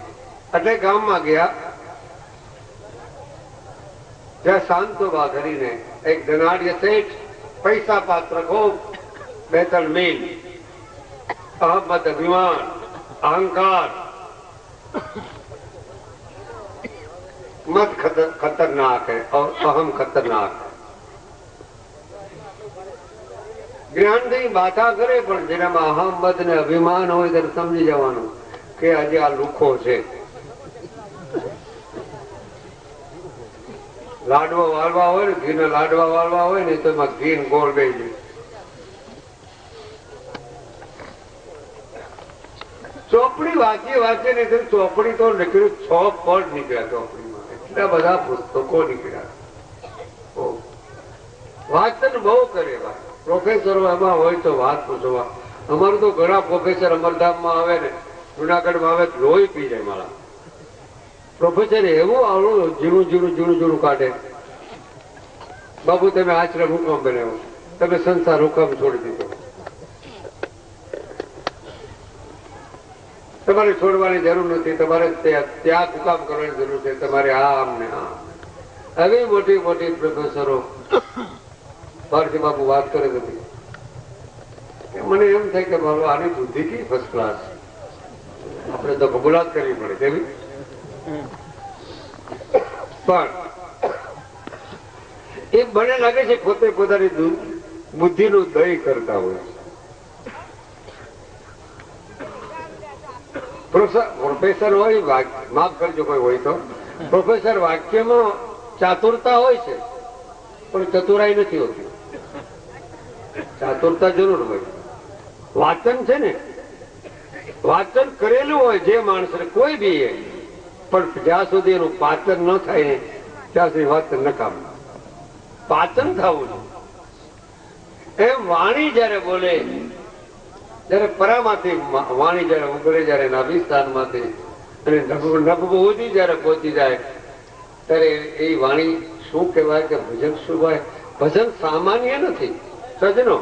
એટલે ગામમાં ગયા જ્યાં શાંતોબા કરીને એક ધનાઢ્ય શેઠ, પૈસા પાત્ર ખૂબ, 2-3 મીલ, અહમદ, અભિમાન, अहंकार, मत खतरनाक है और अहम खतरनाक है. જ્ઞાન થી બાતા કરે પણ જેનામાં અહમ, મદ ને અભિમાન હોય ત્યારે સમજી જવાનું કે આજે આ લુખો છે. લાડવા વાળવા હોય ને, ઘી ના લાડવા વાળવા હોય ને, તો એમાં ઘી ગોળ બે જાય. ચોપડી વાંચીએ ને તો ચોપડી તો નીકળ્યું, 6 પડ નીકળ્યા ચોપડીમાં. એટલા બધા પુસ્તકો નીકળ્યા. વાંચન બહુ કરે. પ્રોફેસરો એમાં હોય તો વાત પૂછવા. અમારું તો ઘણા પ્રોફેસર અમરધામમાં આવે ને, જુનાગઢમાં આવે, લોહી પી જાય મારા. પ્રોફેસર એવું આવડું ઝીણું કાઢે. બાબુ તમે આશ્રમ હુકમ બનાવ્યો, તમે સંસાર હુકમ છોડી દીધો, તમારે છોડવાની જરૂર નથી, તમારે ત્યાગ હુકામ કરવાની જરૂર છે, તમારે આમ ને આમ. આવી મોટી મોટી પ્રોફેસરો ભારતી બાપુ વાત કરે નથી. મને એમ થાય કે બાબુ આની બુદ્ધિ કી ફર્સ્ટ ક્લાસ, આપણે તો કબૂલાત કરવી પડે કેવી. પણ એ મને લાગે છે પોતે પોતાની બુદ્ધિનું દય કરતા હોય. પ્રોફેસર હોય, માફ કરજો કોઈ હોય તો, પ્રોફેસર વાક્યમાં ચાતુરતા હોય છે, પણ ચતુરાઈ નથી હોતી. ચાતુરતા જરૂર હોય. વાંચન છે ને, વાંચન કરેલું હોય જે માણસ કોઈ બી, પણ જ્યાં સુધી એનું પાચન ન થાય ને ત્યાં સુધી વાંચન નકામ. પાચન થવું છે. એમ વાણી જયારે બોલે, જયારે પરામાંથી વાણી જયારે ઉગડે, જયારે નાભિસ્થાનમાંથી અને નભભૂતિ જયારે પહોંચી જાય ત્યારે એ વાણી શું કહેવાય કે ભજન શું હોય? ભજન સામાન્ય નથી સજનો.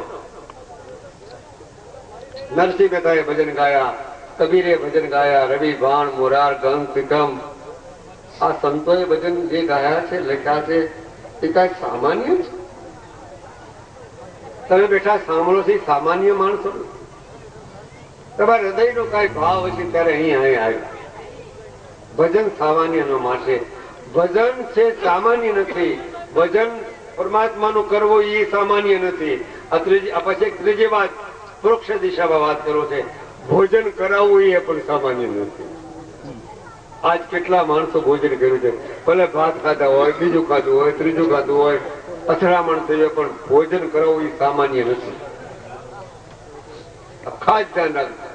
નરસિંહ મહેતાએ ભજન ગાયા, કબીરે ભજન ગાયા, રવિ ભાણ, મોરાર, ગંગ, સિકમ, આ સંતોએ ભજન જે ગાયા છે, લખ્યા છે, એ કઈ સામાન્ય છે? તમે બેઠા સાંભળો છો સામાન્ય માણસો, તમારા હૃદયનો કઈ ભાવ હશે ત્યારે અહીં આવ્યા. ભજન સામાન્ય નો માટે ભજન છે, સામાન્ય નથી. ભજન પરમાત્માનું કરવું એ સામાન્ય નથી. પછી ત્રીજી વાત વૃક્ષ દિશામાં વાત કરો છે, ભોજન કરાવવું એ પણ સામાન્ય નથી. આજ કેટલા માણસો ભોજન કર્યું છે, ભલે ભાત ખાધા હોય, બીજું ખાધું હોય, ત્રીજું ખાધું હોય, અથડામણ થઈ હોય, પણ ભોજન કરાવવું એ સામાન્ય નથી. ખાસ ધ્યાન રાખજો.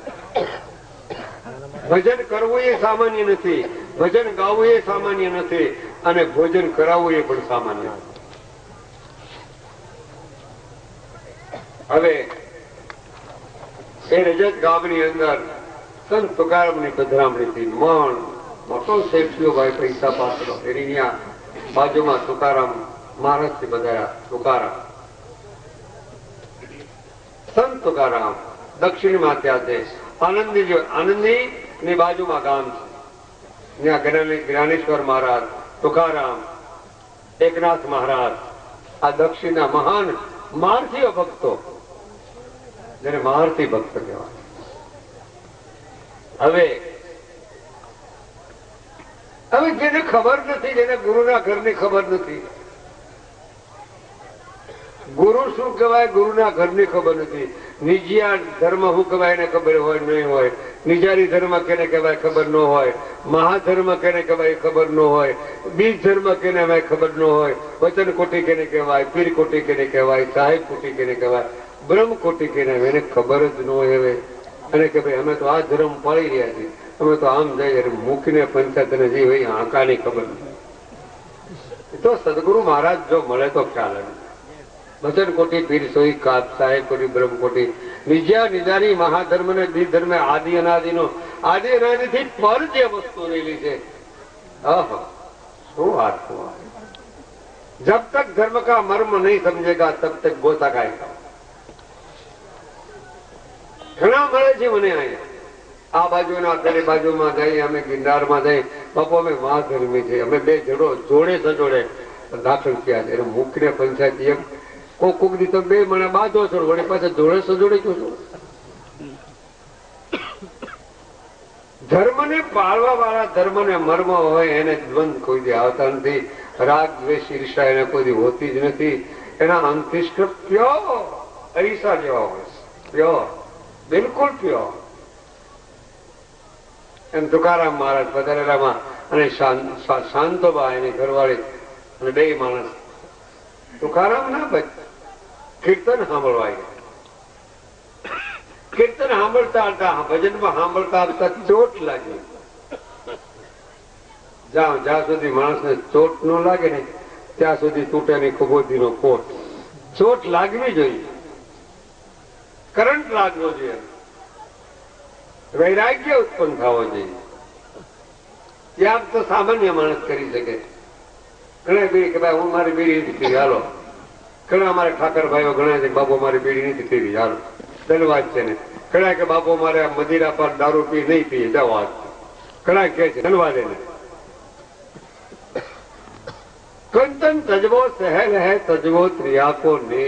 ભજન કરવું એ સામાન્ય નથી, ભજન ગાવું એ સામાન્ય નથી, અને ભોજન કરાવવું એ પણ સામાન્ય નથી. હવે એ રજત ગામની અંદર સંત તુકારામની પધરામણી થઈ. મણ મોટો શેઠિયો ભાઈ પૈસા પાત્ર એની બાજુમાં તુકારામ મહારાજથી બધાયા. તુકારામ સંત તુકારામ દક્ષિણમાં ત્યાં છે. આનંદી ની બાજુમાં ગામ છે, ત્યાં જ્ઞાનેશ્વર મહારાજ, તુકારામ, એકનાથ મહારાજ, આ દક્ષિણના મહાન મહારથીઓ ભક્તો, જેને મહારથી ભક્ત કહેવાય. હવે જેને ખબર નથી, જેને ગુરુના ઘરની ખબર નથી, ગુરુ શું કહેવાય ગુરુના ઘરની ખબર નથી. નિજિયા ધર્મ શું કહેવાય એને ખબર હોય નહીં હોય, નિજારી ધર્મ કેને કહેવાય ખબર ન હોય, મહાધર્મ કેને કહેવાય ખબર ન હોય, બીજ ધર્મ કેને ખબર ન હોય, વચન કોટી કેને કહેવાય, પીર કોટી કેને કહેવાય, સાહેબ કોટી કેને કહેવાય, બ્રહ્મ કોટી કેને, એને ખબર જ ન હોય. હવે અને કે ભાઈ અમે તો આ ધર્મ પાળી રહ્યા છીએ, અમે તો આમ જઈએ મૂકીને પંચાયત જે હોય આંકાની ખબર નથી. તો સદગુરુ મહારાજ જો મળે તો ખ્યાલ આવે. વચન કોટી, પીર સોઈ, સાહેબ કોટી, બ્રહ્મ કોટી, નિજ્યા નિજાની મહાધર્મ ને દ્વિ ધર્મ આદિ અનાદિ નો આદિ અનાદિ થી પર જે વસ્તુ રહેલી છે, શું વાત. જબ તક ધર્મ કા મર્મ નહીં સમજેગા તબ તક ગોતા ખાएगा. ઘણા મળે છે મને અહીંયા આ બાજુના પેલી બાજુમાં જઈ, અમે ગિરનારમાં જઈ, બાપુ અમે મહાધર્મી છે, અમે બે જોડે સજોડે દાખલ થયા છે. મુખ્ય પંચાયત એક કોક દી તો બે મને બાંધો છો, વળી પાછા જોડે સજોડે કયો છો. ધર્મ ને પાળવા વાળા, ધર્મ ને મર્મ હોય એને દ્વંદ કોઈ દી આવતા નથી. રાગ દ્વેષ ઈર્ષા એને કોઈ દી હોતી જ નથી. એના અંતિષ્ઠ પ્યોર અરીસા જેવા હોય, પ્યોર, બિલકુલ પ્યોર. એમ તુકારામ મહારાજ પધારેલામાં અને શાંતોબા એની ઘરવાળી અને બે માણસ તુકારામ ના બચ કીર્તન સાંભળવા ગયા. કીર્તન સાંભળતા હતા, ભજનમાં સાંભળતા હતા, ચોટ લાગી. જ્યાં સુધી માણસને ચોટ ન લાગે ને ત્યાં સુધી તૂટે નહીં કુબોધી નો કોટ. ચોટ લાગવી જોઈએ, કરંટ લાગવો જોઈએ, વૈરાગ્ય ઉત્પન્ન થવો જોઈએ. ત્યાગ તો સામાન્ય માણસ કરી શકે. ઘણા બીડી કે ભાઈ હું મારી બીડી નથી પીવી, હાલો. ઘણા અમારે ઠાકર ભાઈઓ ઘણા છે બાપુ મારી બીડી નથી પીવી, હાલો. ધન્યવાદ છે ને. ઘણા કે બાપુ મારે મદિરા પર દારૂ પી નહીં પીએ, જવા. ઘણા કે છે ધન્યવાદ એને. કંચન તજવો સહેલ હે તજવો ત્રિયાકો ને,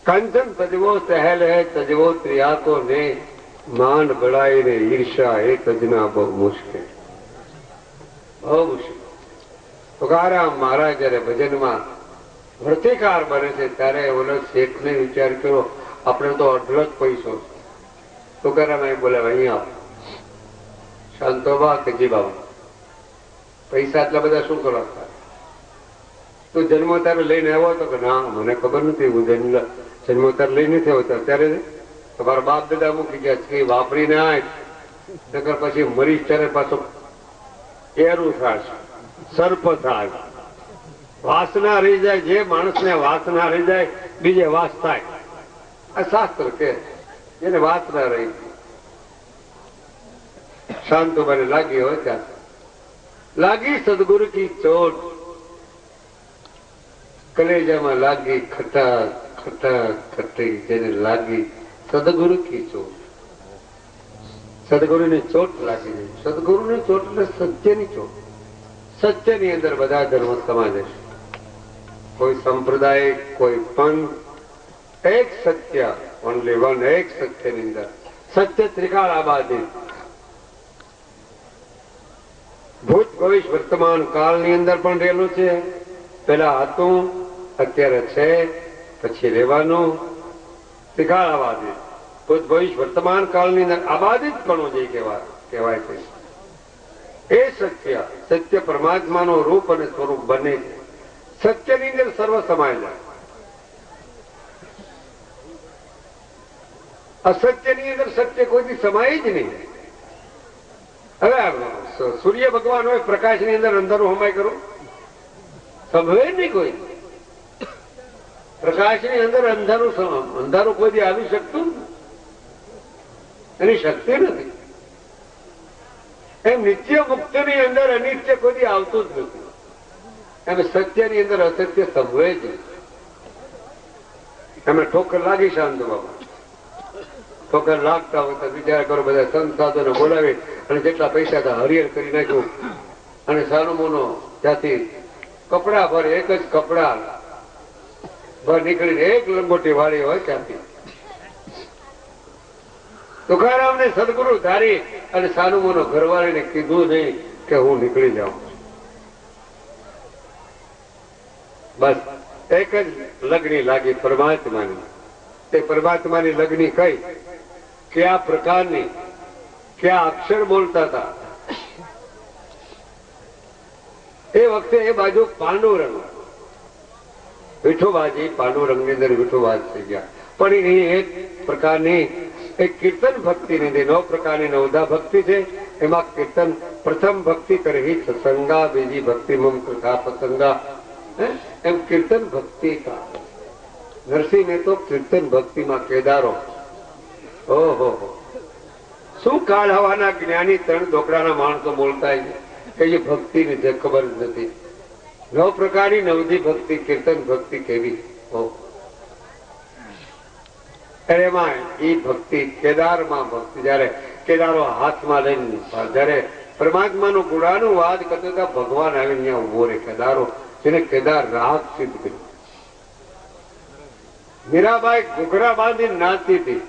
કંચન તજવો સહેલ હે તજવો ત્રિયાકો ને, માંડ બળાઈ ને ઈર્ષા એ તજના બહુ મુશ્કેલ, બહુ મુશ્કેલ. તુકારામ મહારાજ જયારે ભજનમાં વર્તિકાર બને છે ત્યારે ઓલો શેઠ ને વિચાર કર્યો આપણે તો અઢળક પૈસો. તુકારામ એ બોલે અહીંયા શાંતોબા કે જી બાબા પૈસા એટલા બધા શું કરવા? તું જન્મોતાર લઈને આવ્યો હતો કે ના મને ખબર નથી, હું જન્મોતાર લઈ નથી આવતો. અત્યારે તમારા બાપ દાદા મૂકી ગયા છે વાપરીને આય નકર પછી મરીશ ત્યારે પાછો એરું થાય, સર્પ થાય, વાસના રહી જાય. જે માણસને વાસના રહી જાય બીજે વાસ થાય. આ શાસ્ત્ર કે એને વાસના રહી. શાંતુબાને લાગી હોય ત્યાં લાગી સદગુરુ કી ચોટ, કલેજામાં લાગી ખટા ખટા ખટી, જેને લાગી સદગુરુ કી ચોટ. સદગુરુની ચોટ લાગી જાય. સદગુરુની ચોટ એટલે સત્યની ચોટ. સત્યની અંદર બધા ધર્મ સમાજ છે. કોઈ સંપ્રદાય, કોઈ પંથ, એક સત્ય, ઓનલી વન, એક સત્યની અંદર સત્ય ત્રિકાળ આબાદી. ભૂત ભવિષ્ય વર્તમાન કાળની અંદર પણ રહેલું છે. પેલા હતું, અત્યારે છે, પછી રહેવાનું. ત્રિકાળ આબાદી. ભૂત ભવિષ્ય વર્તમાન કાળની અંદર આબાદિત પણ જે કહેવાય છે એ સત્ય. સત્ય પરમાત્માનું રૂપ અને સ્વરૂપ બને છે. સત્યની અંદર સર્વ સમાય જાય. અસત્યની અંદર સત્ય કોઈથી સમાય જ નહીં. હવે સૂર્ય ભગવાન હોય પ્રકાશ ની અંદર અંધારું હમાય કરું સંભવે નહીં. કોઈ પ્રકાશ ની અંદર અંધારું કોઈ આવી શકતું એની શક્તિ નથી. એમ નિત્ય મુક્ત ની અંદર અનિત્ય કોઈ આવતું જ નથી. એમ સત્યની અંદર અસત્ય સંભવે જ નહીં. એમને ઠોકર લાગી શાંત બાબા. ઠોકર લાગતા હોય તો વિચાર કરો, બધા સંત સાધુને બોલાવી અને જેટલા પૈસા હતા હરિહર કરી નાખ્યું અને સાનો મોનો ત્યાંથી કપડા ભર, એક જ કપડા ભર નીકળીને એક લંગોટી વાળી હોય ત્યાંથી તુકારામને સદગુરુ ધારી અને સાનો મોનો ઘરવાળીને કીધું નહીં કે હું નીકળી જાઉં. બસ એક જ લગ્ની લાગી પરમાત્માની. તે પરમાત્માની લગ્ની કઈ, કયા પ્રકારની, કયા અક્ષર બોલતા હતા. એ વખતે એ બાજુ પાંડુરંગ વિઠોબાજી, પાંડુરંગ ની અંદર વિઠોબાજ થઈ ગયા. પણ એ એક પ્રકારની એક કીર્તન ભક્તિ ની 9 પ્રકારની નવધા ભક્તિ છે. એમાં કીર્તન પ્રથમ ભક્તિ કરી સત્સંગા, બીજી ભક્તિ મમ કથા પ્રસંગા, એમ કીર્તન ભક્તિ કા. નરસિંહ ને તો કીર્તન ભક્તિમાં કેદારો. ઓહો, શું કાળ હવાના જ્ઞાની 3 ઢોકળાના માણસો બોલતા કે જે ભક્તિ ની જે ખબર જ નથી. 9 પ્રકારની નવધી ભક્તિ, કીર્તન ભક્તિ કેવી. એમાં એ ભક્તિ કેદારમાં ભક્તિ, જયારે કેદારો હાથમાં લઈને જયારે પરમાત્માનું ગુણાનું વાદ કરતા ભગવાન આવીને અહીંયા ઉભો રે. કેદારો જેને કેદાર રાગ સિદ્ધ કર્યું. મીરાબાઈ ઘૂઘરા બાંધી નાચતી હતી.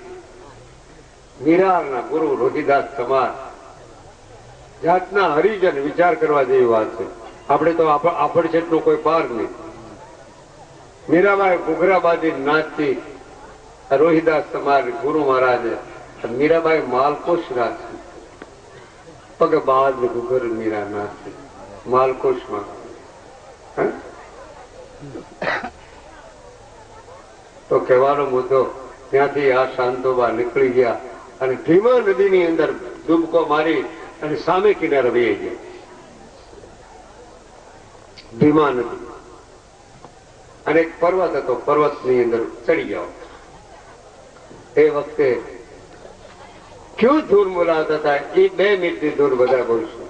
મીરાના ગુરુ રોહિદાસ સમાજ જાતના હરિજન. વિચાર કરવા જેવી વાત છે. આપણે તો આપણ છે એટલું કોઈ પાર નહીં. મીરાબાઈ ઘૂઘરા બાંધી નાચતી, રોહિદાસ સમાજ ગુરુ મહારાજે. મીરાબાઈ માલકોશ નાચતી, પગ બાદ ઘૂઘર મીરા નાચતી માલકોશમાં. તો કહેવાનો મુદ્દો, ત્યાંથી આ શાંતોબા નીકળી ગયા અને ભીમા નદીની અંદર ડૂબકો મારી અને સામે કિનારે વહી ગયા. ભીમા નદી અને એક પર્વત હતો, પર્વત ની અંદર ચડી ગયા. એ વખતે ક્યું ધૂન બોલાવતા હતા એ 2 મિનિટની ધૂન બધા બોલશું.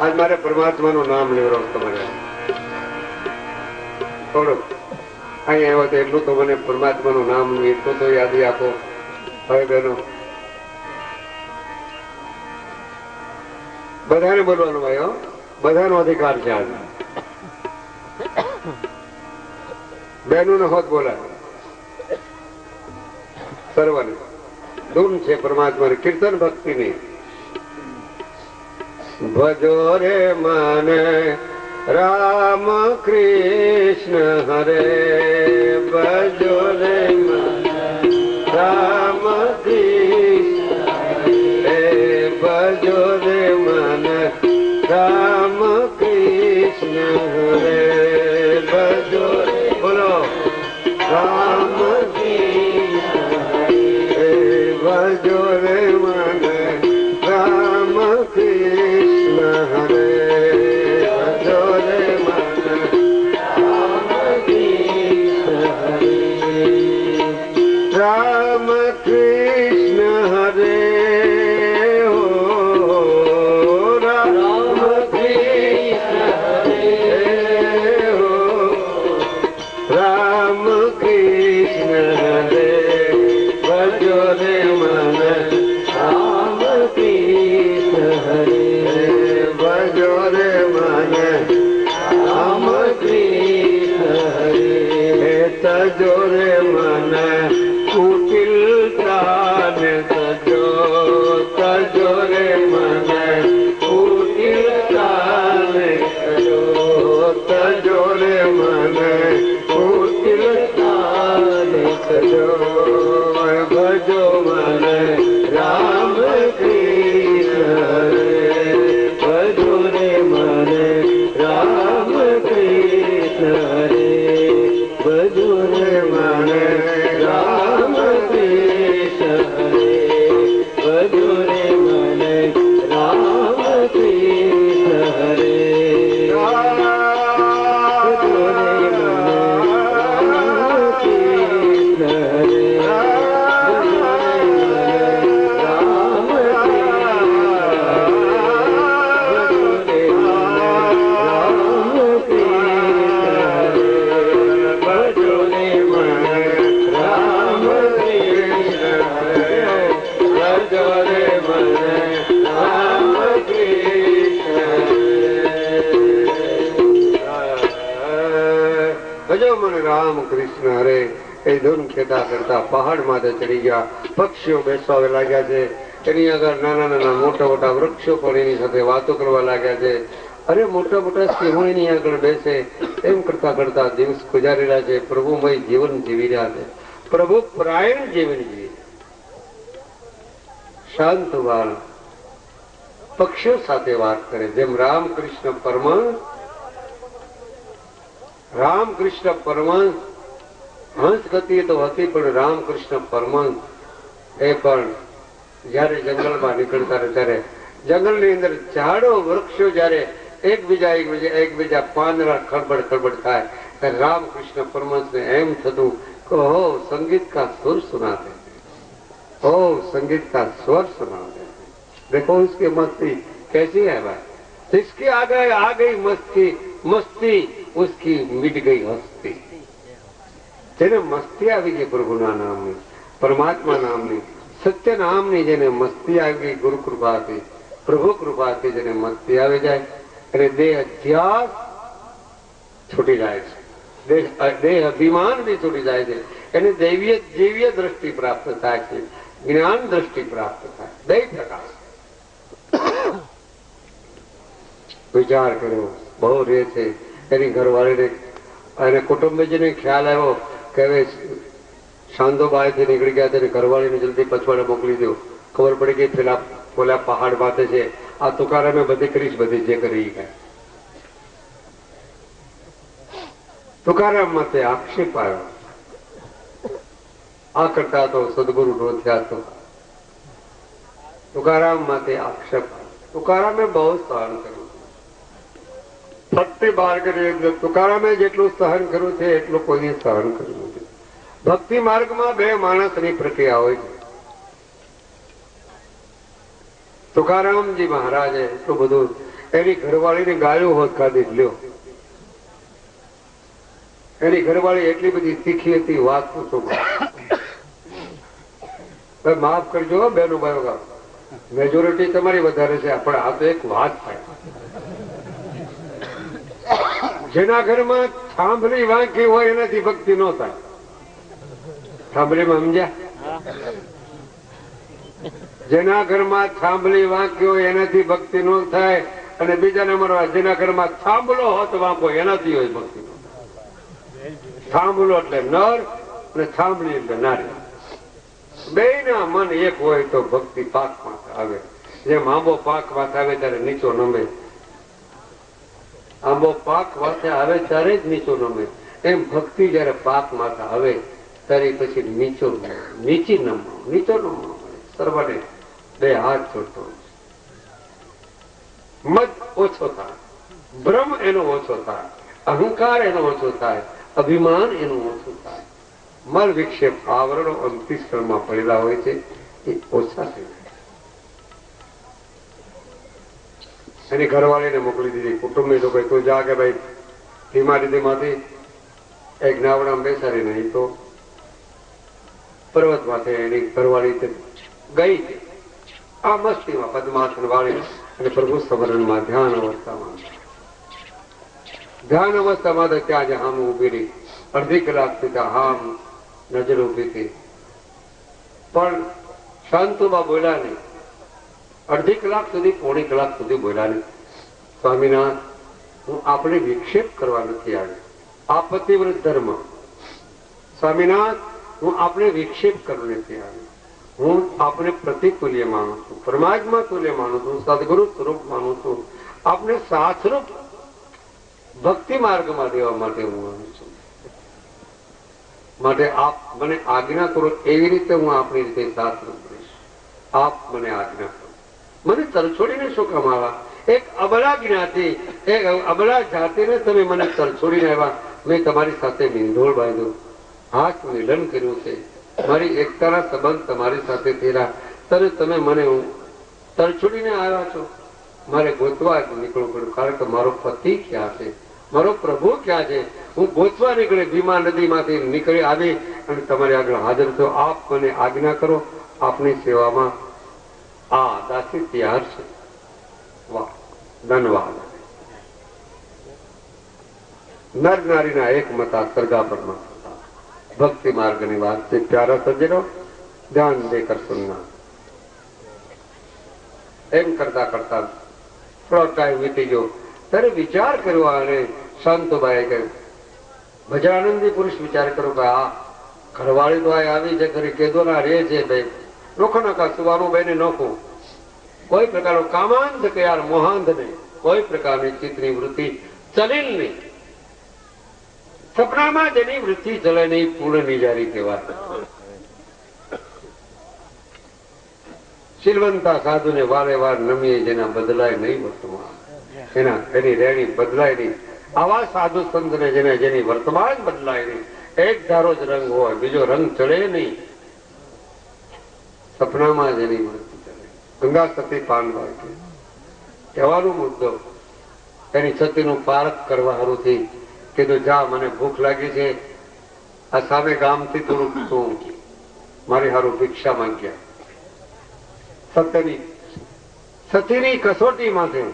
આજ મારે પરમાત્માનું નામ લેવડાવું તમારે. થોડુંક અહીંયા આવ્યો તો એટલું તો મને પરમાત્માનું નામ એટલું તો યાદી આપો ભાઈ બહેનો. બધાને બોલવાનું ભાઈઓ, બધાનો અધિકાર છે. આજે બહેનો ને હોત બોલાય સર્વને. ધૂન છે પરમાત્માની, કીર્તન ભક્તિ ની. ભજો રે મને રામ કૃષ્ણ હરે, ભજો રે રામ કૃષ્ણ હરે, ભજો રે મને રામ કૃષ્ણ હરે. મને રામ કૃષ્ણ હરે એ ધૂન ખેતા કરતા પહાડ માથે ચડી ગયા. પક્ષીઓ બેસવા લાગ્યા છે. એની આગળ નાના નાના મોટા મોટા વૃક્ષો પણ એની સાથે વાતો કરવા લાગ્યા છે. અરે મોટા મોટા સિંહો એની આગળ બેસે. એમ કરતા કરતા દિવસ ગુજારી રહ્યા છે. પ્રભુમય જીવન જીવી રહ્યા છે. પ્રભુ પરાયણ જીવન જીવી શાંત વાળ પક્ષીઓ સાથે વાત કરે. જેમ રામકૃષ્ણ પરમહંસ હંસ ગતિ તો હતી, પણ રામકૃષ્ણ પરમહંસ એ પણ જયારે જંગલમાં નીકળતા ત્યારે જંગલની અંદર ઝાડો વૃક્ષો જયારે એકબીજા પાંદડા ખળબડ ખળબડ થાય ત્યારે રામકૃષ્ણ પરમહંસને એમ થતું કે હો સંગીત કા સુર સુનાते ओ संगीत का स्वर सुनाते देखो उसकी मस्ती कैसी है भाई. जिसकी आ गई मस्ती उसकी मिट गई हस्ती. જેને મસ્તી આવી ગઈ પ્રભુના નામની, પરમાત્મા નામની, સત્ય નામની જેને મસ્તી આવી ગઈ ગુરુ કૃપાથી, પ્રભુ કૃપાથી જેને મસ્તી આવી જાય અને દેહ અધ્યાસ છૂટી જાય છે, દેહ અભિમાન બી છૂટી જાય છે. એને દૈવીય દ્રષ્ટિ પ્રાપ્ત થાય છે, જ્ઞાન દ્રષ્ટિ પ્રાપ્ત થાય, દૈવ પ્રકાશ. વિચાર કર્યો બહુ રે છે. એની ઘરવાળીને અને કુટુંબીજીને ખ્યાલ આવ્યો કે હવે શાંતોબાઈથી નીકળી ગયા છે, ઘરવાળીને જલ્દી પછવાડે મોકલી દો. ખબર પડી ગઈ પેલા પહાડ માથે છે, આ તુકારામે બધી કરીશ, બધી જે કરી ગયા. તુકારામ માટે આક્ષેપ આવ્યો. આ કરતા તો સદગુરુ રોધ્યા તો તુકારામ માટે આક્ષેપ. તુકારામે બહુ સહન કર્યું. ભક્તિ માર્ગની અંદર તુકારામે જેટલું સહન કર્યું છે એટલું કોઈને સહન કર્યું નથી. ભક્તિ માર્ગમાં બે માણસની પ્રક્રિયા હોય છે. તુકારામજી મહારાજે એટલું બધું એની ઘરવાળીની ગાયો હોત ખાધી લ્યો. એની ઘરવાળી એટલી બધી તીખી હતી, વાત પૂછો. માફ કરજો બેનું ભાઈઓ, મેજોરિટી તમારી વધારે છે, પણ આ તો એક વાત થાય. જેના ઘરમાં થાંભલી વાંકી હોય એનાથી ભક્તિ ન થાય. થાંભલીમાં સમજ્યા? જેના ઘરમાં થાંભલી વાંકી હોય એનાથી ભક્તિ ન થાય, અને બીજા નંબરમાં જેના ઘરમાં થાંભલો હોત વાંકો એનાથી હોય ભક્તિ. થાંભલો એટલે નર અને થાંભલી એટલે નારી. બે ના મન એક હોય તો ભક્તિ પાક માથે આવે. જેમ આંબો પાક માથે આવે ત્યારે નીચો નમે, આંબો પાક માથે આવે ત્યારે જ નીચો નમે, એમ ભક્તિ જયારે પાક માથે આવે ત્યારે પછી નીચી નમો, નીચો નમો. સર્વને બે હાથ જોડતો, મદ ઓછો થાય, ભ્રમ એનો ઓછો થાય, અહંકાર એનો ઓછો થાય, અભિમાન એનું ઓછું થાય. મલ વિક્ષેપ આવરણો અંતિસ્કરણમાં પડેલા હોય છે એ ઓછા થઈ જાય. એની ઘરવાળીને મોકલી દીધી. કુટુંબી લોકો તું જા કે ભાઈ ધીમાથી એક નાવડામાં બેસાડી નહીં તો પર્વત માથે એની ઘરવાળી ગઈ હતી. આ મસ્તીમાં પદ્માસન વાળી અને પ્રભુ સ્મરણમાં ધ્યાન અવસ્થામાં તો ત્યાં જ હામ ઉભી રહી. અડધી કલાક સુધી હામ નજર ઉભી હતી, પણ શાંતુમાં બોલ્યા નહીં. અડધી કલાક સુધી, પોણી કલાક સુધી બોલ્યા નહીં. સ્વામિનાથ, હું આપણે વિક્ષેપ કરવા નથી આવ્યો. આ પતિવ્રત ધર્મ. સ્વામિનાથ, હું આપણે વિક્ષેપ કરવા નથી આવ્યો. હું આપણે પ્રતિતુલ્ય માનું છું, પરમાત્મા તુલ્ય માનું છું, સદગુરુ સ્વરૂપ માનું છું. આપણે સાસ્વરૂપ ભક્તિ માર્ગમાં દેવા માટે હું માનું છું. માટે આપ મને આજ્ઞા કરો, એવી રીતે હું આપણી રીતે સાસ્વરૂપ કરીશ. આપ મને આજ્ઞા કરો. મને તરછોડીને શું કમાવા? એક અબલા જ્ઞાતિ, એક અબલા જાતિને તમે મને તરછોડીને આવ્યા. મેં તમારી સાથે મિંધોળ બાંધ્યો, હાથ મિલન કર્યું છે, મારી એકતાના સંબંધ તમારી સાથે થયેલા, ત્યારે તમે મને તરછોડીને આવ્યા છો. મારે ગોતવા નીકળવું પડ્યું, કારણ કે મારો પતિ ક્યાં છે, મારો પ્રભુ ક્યાં છે. હું ગોતવા નીકળે, ભીમા નદીમાંથી નીકળી આવી અને તમારી આગળ હાજર થયો. આપ મને આજ્ઞા કરો, આપની સેવામાં આ દાસી તૈયાર છે. વાહ, ધન્યવાદ. નર નારીના એક મતા સરગાપરમાં ભક્તિ માર્ગની વાત છે. પ્યારા સજ્જનો ધ્યાન દેકર સુનના. એમ કરતા કરતા થોડો ટાઈમ વીતી ગયો ત્યારે વિચાર કર્યો અને શાંતુબાઈએ કહ્યું, ભજરાનંદી પુરુષ વિચાર કરો કે આ ઘરવાળી તો આવી છે ઘરે કેદો ના રે છે ભાઈ નોખો નખા સુવાનું બેને નોખું કોઈ પ્રકારનો કામાંધ કે યાર મોહાંધ નહીં, કોઈ પ્રકારની ચિત્તની વૃત્તિ ચલીલ નહીં. સપનામાં જેની વૃત્તિ ચલે નહીં પૂર્ણ નિજારી કહેવાય. શીલવંતા સાધુને વારે વાર નમીએ જેના બદલાય નહીં વર્તમાન, એની રેણી બદલાય નહીં. આવા સાધુ સંતને જેની વર્તમાન બદલાય નહીં, એક ધારો જ રંગ હોય બીજો રંગ ચડે નહીં. સપનામાં જેની વૃત્તિ ચલે. ગંગા સતી પાનભાઈ કહેવાનો મુદ્દો એની સતીનું પારખ કરવા હારુંથી કીધું, જા મને ભૂખ લાગી છે, આ સામે ગામથી થોડુંક તું મારી હારું ભિક્ષા માંગ્યા. સતીની કસોટી માંથી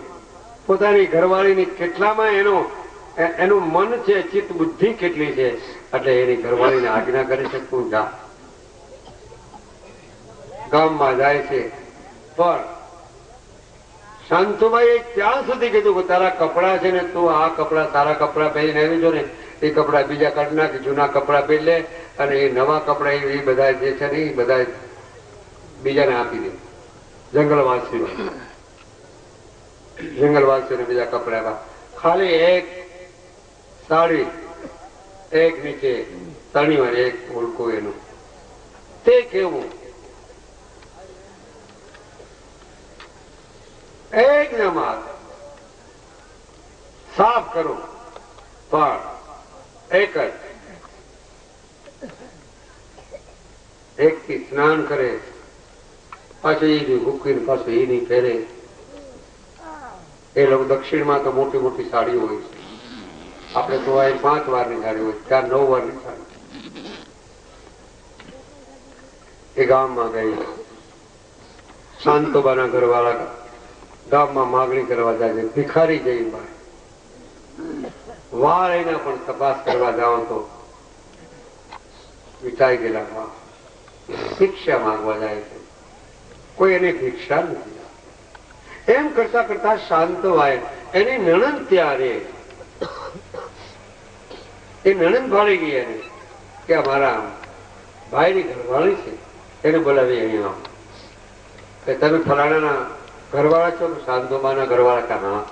પોતાની ઘરવાળીની કેટલામાં એનું મન છે, ચિત્ત બુદ્ધિ કેટલી છે એટલે એની ઘરવાળીને આજ્ઞા કરી શકું. જા ગામમાં જાય છે પણ શાંતુભાઈ ત્યાં સુધી કીધું કે તારા કપડા છે ને તું આ કપડા સારા કપડા પહેરીને આવી જો ને એ કપડા બીજા કાઢી નાખ, જૂના કપડા પહેરી લે અને એ નવા કપડા એ બધા જે છે ને એ બધા બીજાને આપી દે. જંગલવાસીઓને બીજા કપડા આપ્યા. ખાલી એક સાડી, એક નીચે તણીવાર એક ઓળખું એનું તે કેવું એક નમાજ સાફ કરું પણ એક જ એક થી સ્નાન કરે પાછું એ મૂકીને પાછું એ નહીં પહેરે. એ લોકો દક્ષિણમાં તો મોટી મોટી સાડીઓ હોય છે, આપણે તો 5 વારની સાડી હોય, 4-9 વારની સાડી. એ ગામમાં ગઈ, શાંતોબાના ઘરવાળા ગામમાં માગણી કરવા જાય છે. ભિખારી જઈ ભાઈ વાર એના પણ તપાસ કરવા જાઓ તો વિચાઈ ગયેલા ભિક્ષા માંગવા જાય છે, કોઈ એને ભિક્ષા નથી. એમ કરતા કરતા શાંત હોય એની નણંદ ત્યાં રે. એ નણંદ ભાળી ગઈ એને કે અમારા ભાઈની ઘરવાળી છે, એને બોલાવી અહીંયા કે તમે ફલાણાના ઘરવાળા છો? શાંતોબાના ઘરવાળા કે હા.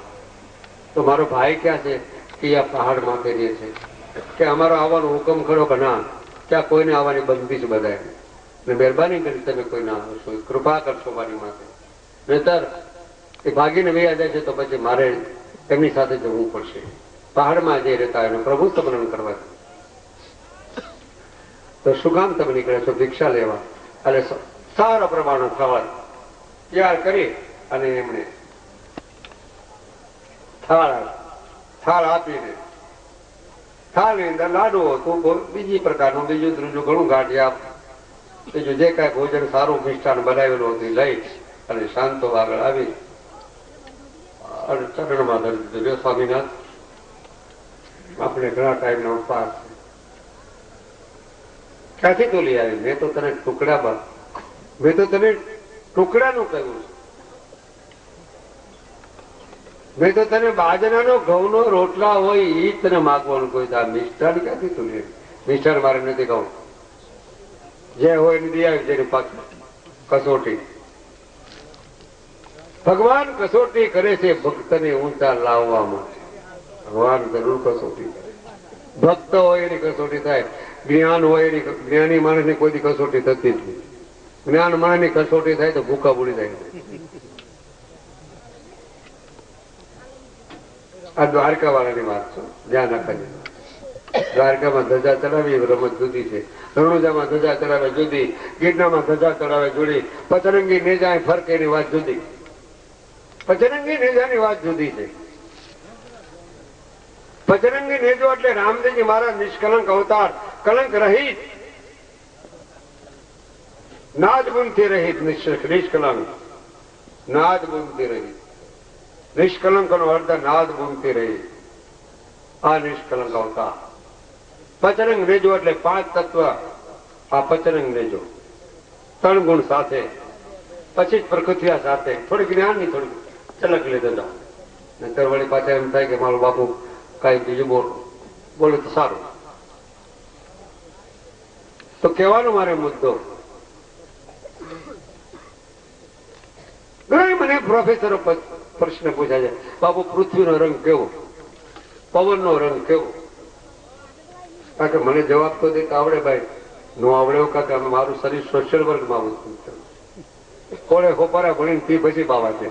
તો મારો ભાઈ ક્યાં છે? કે આ પહાડ માં રહે છે. કે અમારો આવવાનો હુકમ ખરો કે ના? ત્યાં કોઈને આવવાની બંધી જ બધાય. મહેરબાની કરી તમે કોઈ ના આવશો, કૃપા કરશો મારી માટે, નહીતર એ ભાગીને વૈયા જાય છે તો પછી મારે એમની સાથે જવું પડશે. પહાડમાં જે રહેતા એનું પ્રભુ સ્મરણ કરવા. તો શું કામ તમે નીકળ્યા છો? ભિક્ષા લેવા. એટલે સારા પ્રમાણનો થવા તૈયાર કરી અને એમણે થાળ આપીને થાળની અંદર લાડુ હતું, બીજી પ્રકારનું બીજું ત્રીજું ઘણું ગાંઠિયા બીજું જે કઈ ભોજન સારું મિષ્ટાન બનાવેલું હતું લઈ અને શાંતો આગળ આવી અને ચરણમાં ધરી દીધું. સ્વામીનાથ આપણે ઘણા ટાઈમ નો ઉપવાસ ક્યાંથી તો લઈ આવી? મેં તો તને ટુકડાનું કહ્યું, મેં તો તને બાજરાનો ઘઉંનો રોટલા હોય એ તને માગવાનું કોઈ. મિષ્ટાન ક્યાંથી તું લે? મિષ્ટાન મારે નથી કહું, જે હોય એને દઈ આવી. જેની પાછળ કસોટી ભગવાન કસોટી કરે છે ભક્તને ઊંચા લાવવામાં. ભગવાન જરૂર કસોટી કરે. ભક્ત હોય એની કસોટી થાય, જ્ઞાન હોય એની, જ્ઞાની માણસની કોઈ કસોટી થતી જ નહીં. જ્ઞાન માણસની કસોટી થાય તો ભૂખા બુડી જાય. આ દ્વારકા વાળાની વાત છે, ધ્યાન રાખવાની. દ્વારકામાં ધજા ચડાવી રમત જુદી છે, રણુજામાં ધજા ચડાવે જુદી, ગીરનામાં ધજા ચડાવે જુદી, પચરંગી નેજા ફરક એની વાત જુદી. પચરંગી નેજાની વાત જુદી છે. પચરંગી નેજો એટલે રામદેવજી મહારાજ નિષ્કલંક અવતાર, કલંક રહિત, નાદ બુનથી રહિત, નિષ્કલંક નાદ બુનથી રહિત. નિષ્કલંક નો અર્થ નાદ બુનથી રહિત. આ નિષ્કલંક અવતાર. પચરંગ રેજો એટલે 5 તત્વ. આ પચરંગ રેજો 3 ગુણ સાથે, પછી પ્રકૃતિયા સાથે થોડી જ્ઞાનની થોડી ઝલક લીધો જાઓ. નતર વળી પાછા એમ થાય કે મારો બાપુ કઈ બીજું બોલે તો સારું. તો કહેવાનો મારે મુદ્દો, મને પ્રોફેસરો પ્રશ્ન પૂછાય છે, બાપુ પૃથ્વીનો રંગ કેવો, પવનનો રંગ કેવો? કારણ કે મને જવાબ તો દેતા આવડે ભાઈ, નો આવડે એવું કાકે મારું શરીર સોશિયલ વર્ગમાં આવું છે. કોળે ખોપારા ભણીને ફી પછી બાવા છે.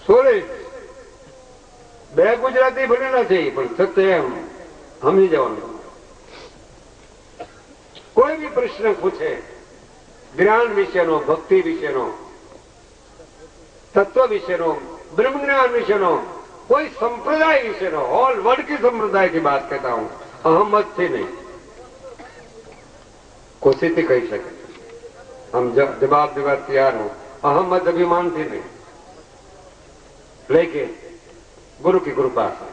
સોરી 2 ગુજરાતી ભણેલા છે, પણ છતાં એમ સમજી જવાનું. કોઈ બી પ્રશ્ન પૂછે જ્ઞાન વિશેનો, ભક્તિ વિશેનો, તત્વ વિશેનો, બ્રહ્મ જ્ઞાન વિશેનો, कोई संप्रदाय विषय नो, ऑल वर्ल्ड की संप्रदाय की बात कहता हूं, अहमद थी नहीं, कोशिश थी कही सके, हम जवाब देवा तैयार हो, अहमद अभिमान थी नहीं, लेकिन गुरु की कृपा से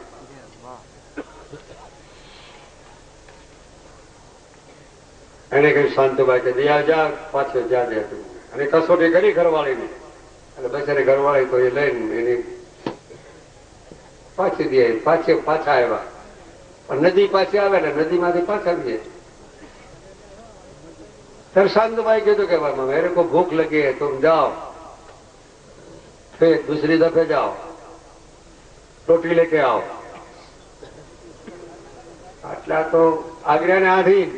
એને કઈ શાંતુભાઈ કે દિયા જા પાછો જા દે તું, અને કસોટી કરી ઘરવાળીની, એટલે બચારી ઘરવાળી તો એ લઈને એની પાછી દે, પાછા આવ્યા. પણ નદી પાછી આવે ને નદીમાંથી પાછા આવીએ ત્યારે શાંતુભાઈ કીધું કે મેરે કો ભૂખ લગી है तुम जाओ, फिर दूसरी दफे जाओ, रोटी लेके आओ. આટલા તો આજ્ઞાને આધીન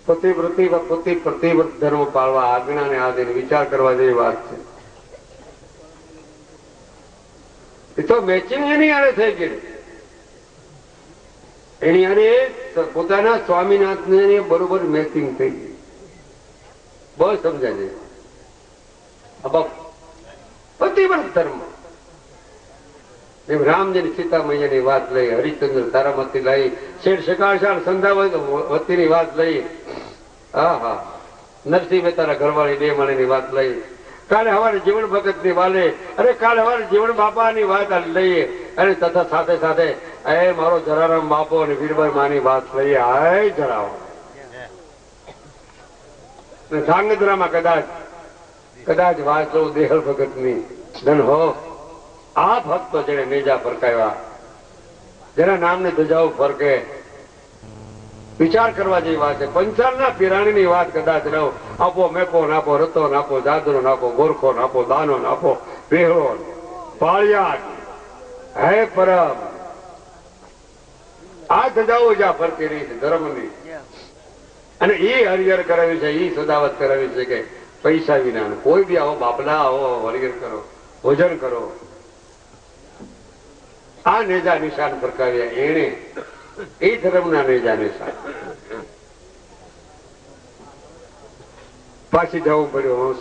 પતિવૃત્તિ પતિ પ્રતિવ્રત ધર્મ પાળવા આજ્ઞાને આધીન વિચાર કરવા જેવી વાત છે. એ તો મેચિંગ એની આરે થઈ ગઈ, એની આરે પોતાના સ્વામીનાથને બરોબર મેચિંગ થઈ ગઈ. બહુ સમજાય છે પતિવ્રત ધર્મ. એમ રામજી સીતા મૈયાની વાત લઈ, હરિશ્ચંદ્ર તારામતી લઈ, શેઠ શકાળશાળ સંધાવતી ની વાત લઈ, હા હા નરસિંહ મહેતાના ઘરવાળી 2 માળીની વાત લઈ, કાલે હવારે જીવન ભગત ની વાલે, અરે કાલે હવારે જીવન બાપા ની વાત લઈએ, અને તથા સાથે સાથે એ મારો જલારામ બાપો અને વીરબાઈ માની વાત લઈએ. આય જરાવો ધાંગધ્રામાં કદાચ વાત લઉં દેહળ ભગત ની ધન હો. આ ભક્તો જેને નેજા ફરકાવ્યા, જેના નામને ધજાઓ ફરકે, વિચાર કરવા જેવી વાત છે. પંચાલના પિરાણી ની વાત કદાચ રહો, આપો મેકો નાપો, રતો નાપો, જાદરો નાપો, ગોરખો નાપો, દાનો નાપો, વેહળો પાળિયાદ, હે પરમ, આ ધજાઓ જ્યાં ફરતી રહી છે ધર્મની, અને એ હરિહર કરાવી છે, એ સદાવત કરાવી છે કે પૈસા વિના કોઈ બી આવો બાપલા આવો હરિહર કરો, ભોજન કરો. આ નેજા નિશાન ફરકાવ્યા એને, એ ધર્મના નેજા નિશાન. પાછી જવું પડ્યું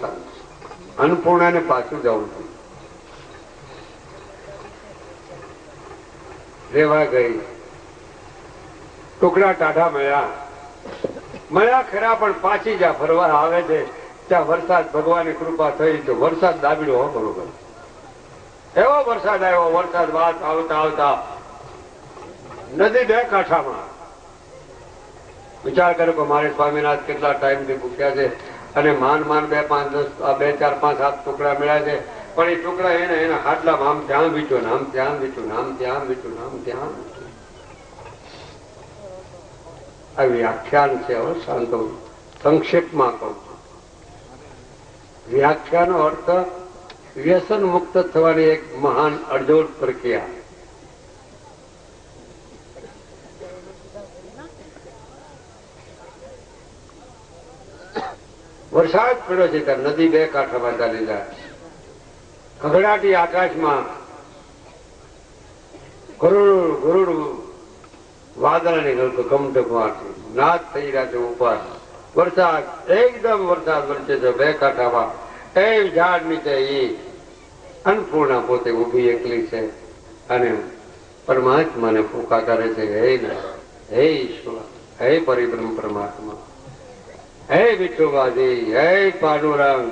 અન્નપૂર્ણા ને, પાછું જવું પડ્યું. રેવા ગઈ, ટુકડા ટાઢા મળ્યા ખરા, પણ પાછી જ્યાં ફરવા આવે છે ત્યાં વરસાદ ભગવાનની કૃપા થઈ તો વરસાદ દાબીડો હો બરોબર. એવો વરસાદ આવ્યો, વરસાદ વાત આવતા આવતા નદી 2 કાંઠામાં. વિચાર કર્યો કે મારે સ્વામિનાથ કેટલા ટાઈમ થી ભૂખ્યા છે, અને માન 2, 5, 10, 2, 4, 5, 7 ટુકડા મળ્યા છે, પણ એ ટુકડા એના હાટલામાં આમ ત્યાં વીચ્યો ને આમ ત્યાં વીચ્યું ને આમ ત્યાં વીચ્યું ને આમ ત્યાં. આ વ્યાખ્યાન છે. હવે શાંતો સંક્ષેપમાં કહું છું. વ્યાખ્યાનો અર્થ વ્યસન મુક્ત થવાની એક મહાન અડજોડ પ્રક્રિયા. વરસાદ પડ્યો છે ત્યારે નદી 2 કાંઠામાં ચાલી જાય, ખગડાટી આકાશમાં ગરુડ વાદળાની ગમઢમાટી નાદ થઈ રહ્યા છે ઉપર. વરસાદ એકદમ વરસાદ વરસે છે 2 કાંઠામાં. એ ઝાડ નીચે એ અન્નપૂર્ણા પોતે ઉભી એકલી છે, અને પરમાત્માને ફૂંકા કરે છે, હે હે ઈશ્વર, હે પરિબ્રહ્મ પરમાત્મા, હે વિઠોબાજી, હે પાંડુરંગ,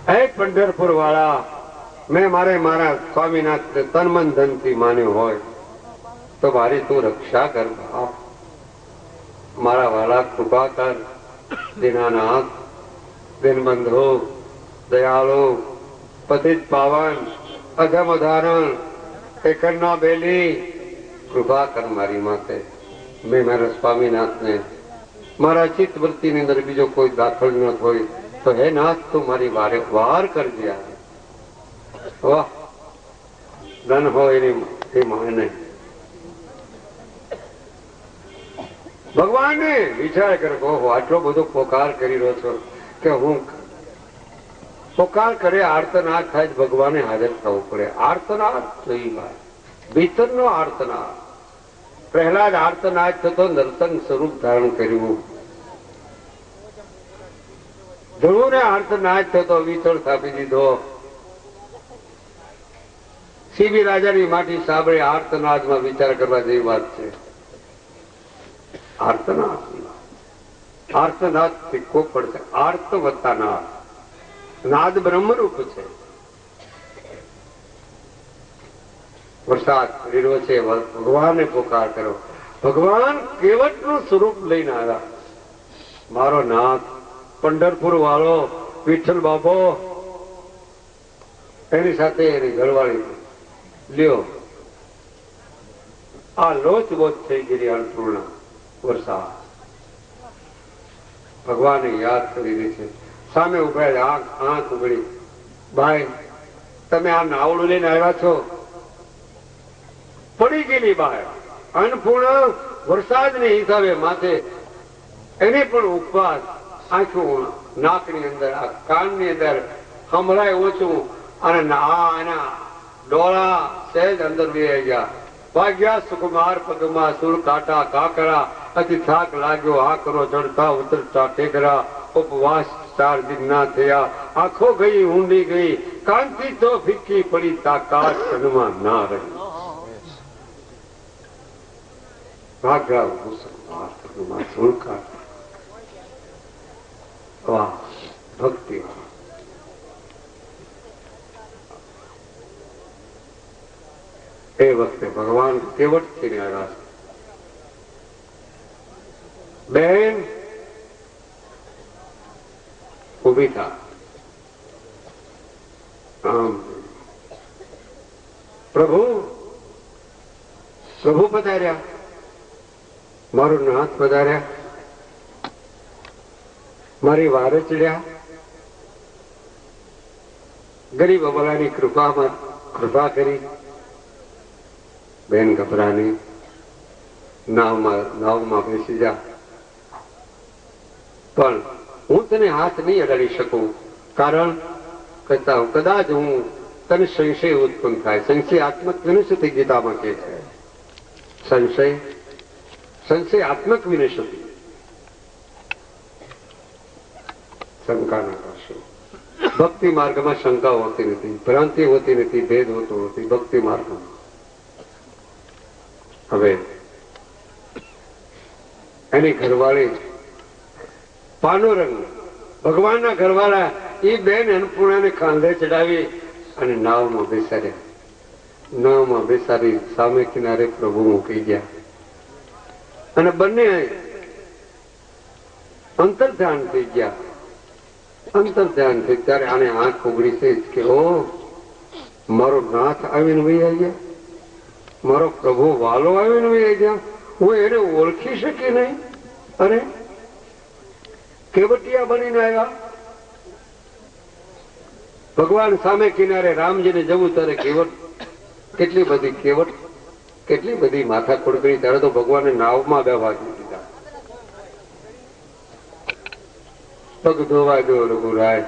હે હે પંઢરપુર વાળા, મેં મારા સ્વામીનાથ તન મન ધનથી માન્યો હોય તો મારી તું રક્ષા કર બાપ. મારા વાલા કૃપા કર. દીનાનાથ, દિનબંધુ, દયાળુ, પતિત પાવન, અધમ ધારણ, એકરના બેલી, કૃપા કર મારી માથે. મેં મારા સ્વામીનાથને મારા ચિત્તવૃત્તિની અંદર બીજો કોઈ દાખલ ન હોય તો હે નાથ તું મારી વારે વાર કરજે. વાહ, ધન હોય એની એ માને. ભગવાનને વિચાર કરે, ઓહો આટલો બધો પોકાર કરી રહ્યો છો કે હું પોકાર કરે આર્તનાદ થાય, ભગવાને હાજર થવું પડે. આર્તનાદ જોઈ વાત, ભીતરનો આર્તનાદ. પ્રહલાદ આર્તનાદ થતો નર્તન સ્વરૂપ ધારણ કર્યું. ધ્રુવને આર્તનાદ થતો વિચળ સ્થાપી દીધો. સીબી રાજાની માટી સાંભળે આર્તનાદમાં વિચાર કરવા જેવી વાત છે. આર્તનાદ આર્તનાદ શીખવો પડશે. આર્ત વત્તા નાદ, નાદ બ્રહ્મરૂપ છે. વરસાદ રીરો છે, ભગવાનને પોકાર કરો. ભગવાન કેવટનું સ્વરૂપ લઈને આવ્યા. મારો નાથ પંઢરપુર વાળો વિઠ્ઠલ બાપો, એની સાથે એની ઘરવાળી લ્યો. આ લોચ બોચ થઈ ગયેલી અન્નપૂર્ણા વરસાદ ભગવાને યાદ કરી રહી છે. સામે ઉભા આંખ ઉગડી, ભાઈ તમે આ નાવડું લઈને આવ્યા છો? પડી ગયેલી બહાર અન્નપૂર્ણા વરસાદની હિસાબે માથે એને પણ ઉપવાસ, આંખું નાકની અંદર, આ કાનની અંદર સંભળાય ઓછું, અને એના ડોળા સહેજ અંદર લઈ ગયા. વાગ્યા સુકુમાર પગમાં સુર કાટા કાકરા, અતિ થાક લાગ્યો આ કરો ચડતા ઉતરતા ટેકરા. ઉપવાસ 4 દિન ના થયા, આંખો ગઈ ઊંડી ગઈ, કાંતિ તો ફીકી પડી, તાકાત સન્માં ના રહી. ભાગ્યા સુર કાટા, વાહ ભક્તિ. એ વખતે ભગવાન કેવટ થી આવ્યા છે. બેન ઉભી થા. પ્રભુ પ્રભુ પધાર્યા, મારું નાથ પધાર્યા, મારી વારે ચડ્યા. ગરીબ અબલાની કૃપા કરી. બેન ગભરાની, નાવમાં બેસી જા, પણ હું તને હાથ નહીં અડાડી શકું. કારણ કદાચ હું તને સંશય ઉત્પન્ન થાય. સંશય આત્મક વિનશતિ ગીતામાં કહે છે. સંશય આત્મક વિનશતિ. શંકા ના કરશો. ભક્તિ માર્ગમાં શંકા હોતી નથી, ભ્રાંતિ હોતી નથી, ભેદ હોતો નથી ભક્તિ માર્ગમાં. હવે એની ઘરવાળી પાનોરંગ, ભગવાનના ઘરવાળા, એ બેન અન્નપૂર્ણાને કાંધે ચડાવી અને નાવમાં બેસાડ્યા. નાવમાં બેસાડી સામે કિનારે પ્રભુ મૂકી ગયા. અને બંને અંતર્ધ્યાન થઈ ગયા. અંતર્ધ્યાન થઈ ત્યારે આને આંખ ઉગડી છે કે ઓ મારો નાથ આવીને વહી ગયા, મારો પ્રભુ વાલો આવીને વહી ગયા, હું એને ઓળખી શકી નહીં. અરે કેવટિયા બનીને આવ્યા. ભગવાન સામે કિનારે રામજીને જવું ત્યારે કેવટ, કેટલી બધી માથાકૂટ કરી. ત્યારે તો ભગવાને નાવમાં બેવા દીધા. પગ ધોવા દો રઘુરાય,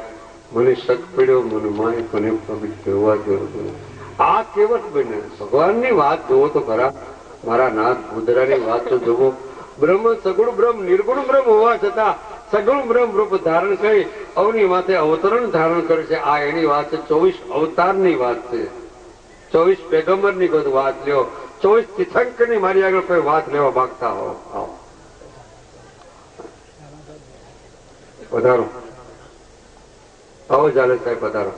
મને શક પડ્યો મને માય, મને પગ ધોવા દો રઘુરાય. આ કેવટ બને. ભગવાનની વાત જોવો તો ખરા, મારા નાથ ભૂદરાની વાત તો જોવો. બ્રહ્મ સગુણ બ્રહ્મ નિર્ગુણ બ્રહ્મ હોવા છતાં સગુણ બ્રહ્મ રૂપ ધારણ કરી અવની માથે અવતરણ ધારણ કરે છે. આ એની વાત છે. 24 અવતારની વાત છે. 24 પેગમ્બરની કોઈ વાત લ્યો, 24 તીર્થંકરની મારી આગળ કોઈ વાત લેવા માંગતા હો, આવો વધારો. આવો ચાલે સાહેબ, પધારો.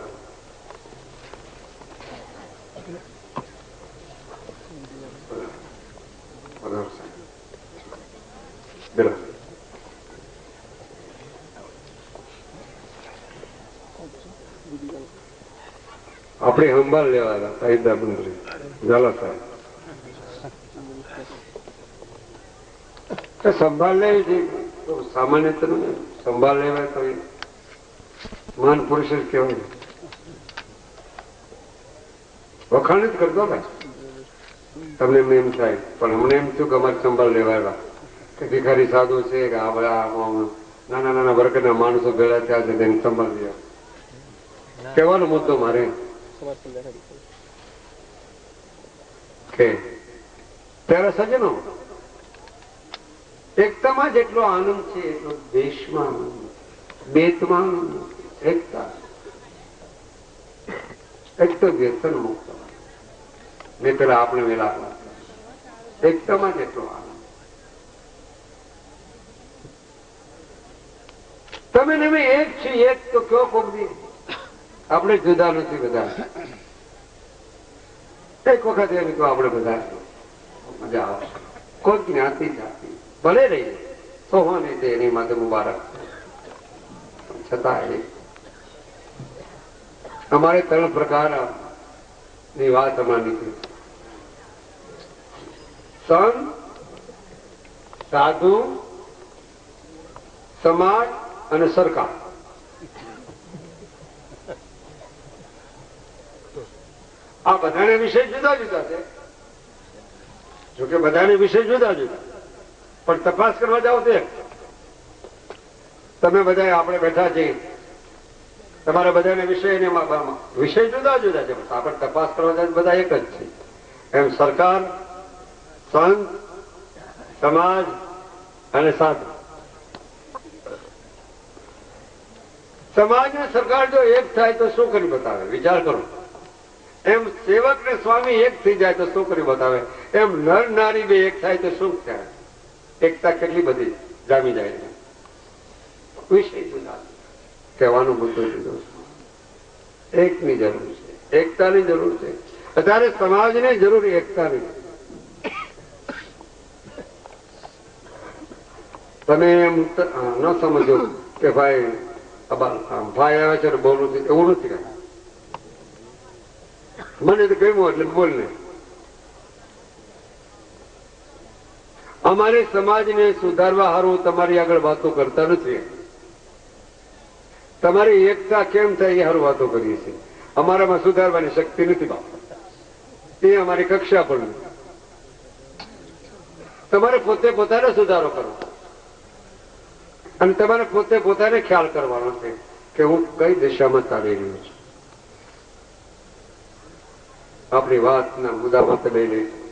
પધારો સાહેબ. આપણે સંભાળ લેવા કાયદા મંત્રી ઝાલા સાહેબ સંભાળ લે સામાન્ય સંભાળ લેવાય તો મહાન પુરુષ જ કહેવાય. વખાણ જ કરતો ભાઈ, તમને એમ થાય, પણ અમને એમ થયું કે અમારે સંભાળ લેવાય કે ભિખારી સાધુ છે કે આ બધા નાના નાના વર્ગના માણસો ભેળા થયા છે તેની સંભાળ લેવા. કહેવાનો મુદ્દો મારે કે ત્યારે સજ્જનો એકતામાં જેટલો આનંદ છે એટલો દેશમાં બેતમાં એકતા. એક તો વ્યસન મુક્ત, મેં પેલા આપણે વેલા એકતામાં જેટલો આનંદ. તમે ને મેં એક છીએ, એક તો કયો કોકદી આપણે જુદા નથી બધા. એક વખત એમ તો આપણે બધા મજા આવશે. કોઈ જ્ઞાતિ જાતિ ભલે રહી સોહાની તે એની માટે મુબારક. છતાં અમારે 3 પ્રકારની વાત હમણાં નીકળી: સંત, સાધુ, સમાજ અને સરકાર. આ બધાને વિષય જુદા જુદા છે, જોકે બધાને વિષય જુદા જુદા, પણ તપાસ કરવા જાઓ તે તમે બધા આપણે બેઠા છીએ, તમારા બધાને વિષય જુદા જુદા છે, આપણે તપાસ કરવા જાય બધા એક જ છે. એમ સરકાર, સંત, સમાજ અને સાધુ. સમાજ ને સરકાર જો એક થાય તો શું કરી બતાવે? વિચાર કરો. એમ સેવક ને સ્વામી એક થઈ જાય તો શું કરી બતાવે? એમ નર નારી બે એક થાય તો શું થાય? એકતા કેટલી બધી જામી જાય. વિષય જુદા, કહેવાનો મુદ્દો જુદો છે. એકની જરૂર છે, એકતાની જરૂર છે. અત્યારે સમાજને જરૂર એકતાની. તમે એમ ન સમજો કે ભાઈ ભાઈ આવે છે બોલવું છે, એવું નથી કઈ. મને તો ગમ્યું એટલે બોલ ને. અમારે સમાજને સુધારવા હારું તમારી આગળ વાતો કરતા નથી. તમારી એકતા કેમ થાય એ હારું વાતો કરીએ છીએ. અમારામાં સુધારવાની શક્તિ નથી બાપ, એ અમારી કક્ષા પણ નથી. તમારે પોતે પોતાને સુધારો કરો અને તમારે પોતે પોતાને ખ્યાલ કરવાનો છે કે હું કઈ દિશામાં ચાલી રહ્યો છું. આપણી વાતના મુદ્દામાં તો લઈ લઈશું.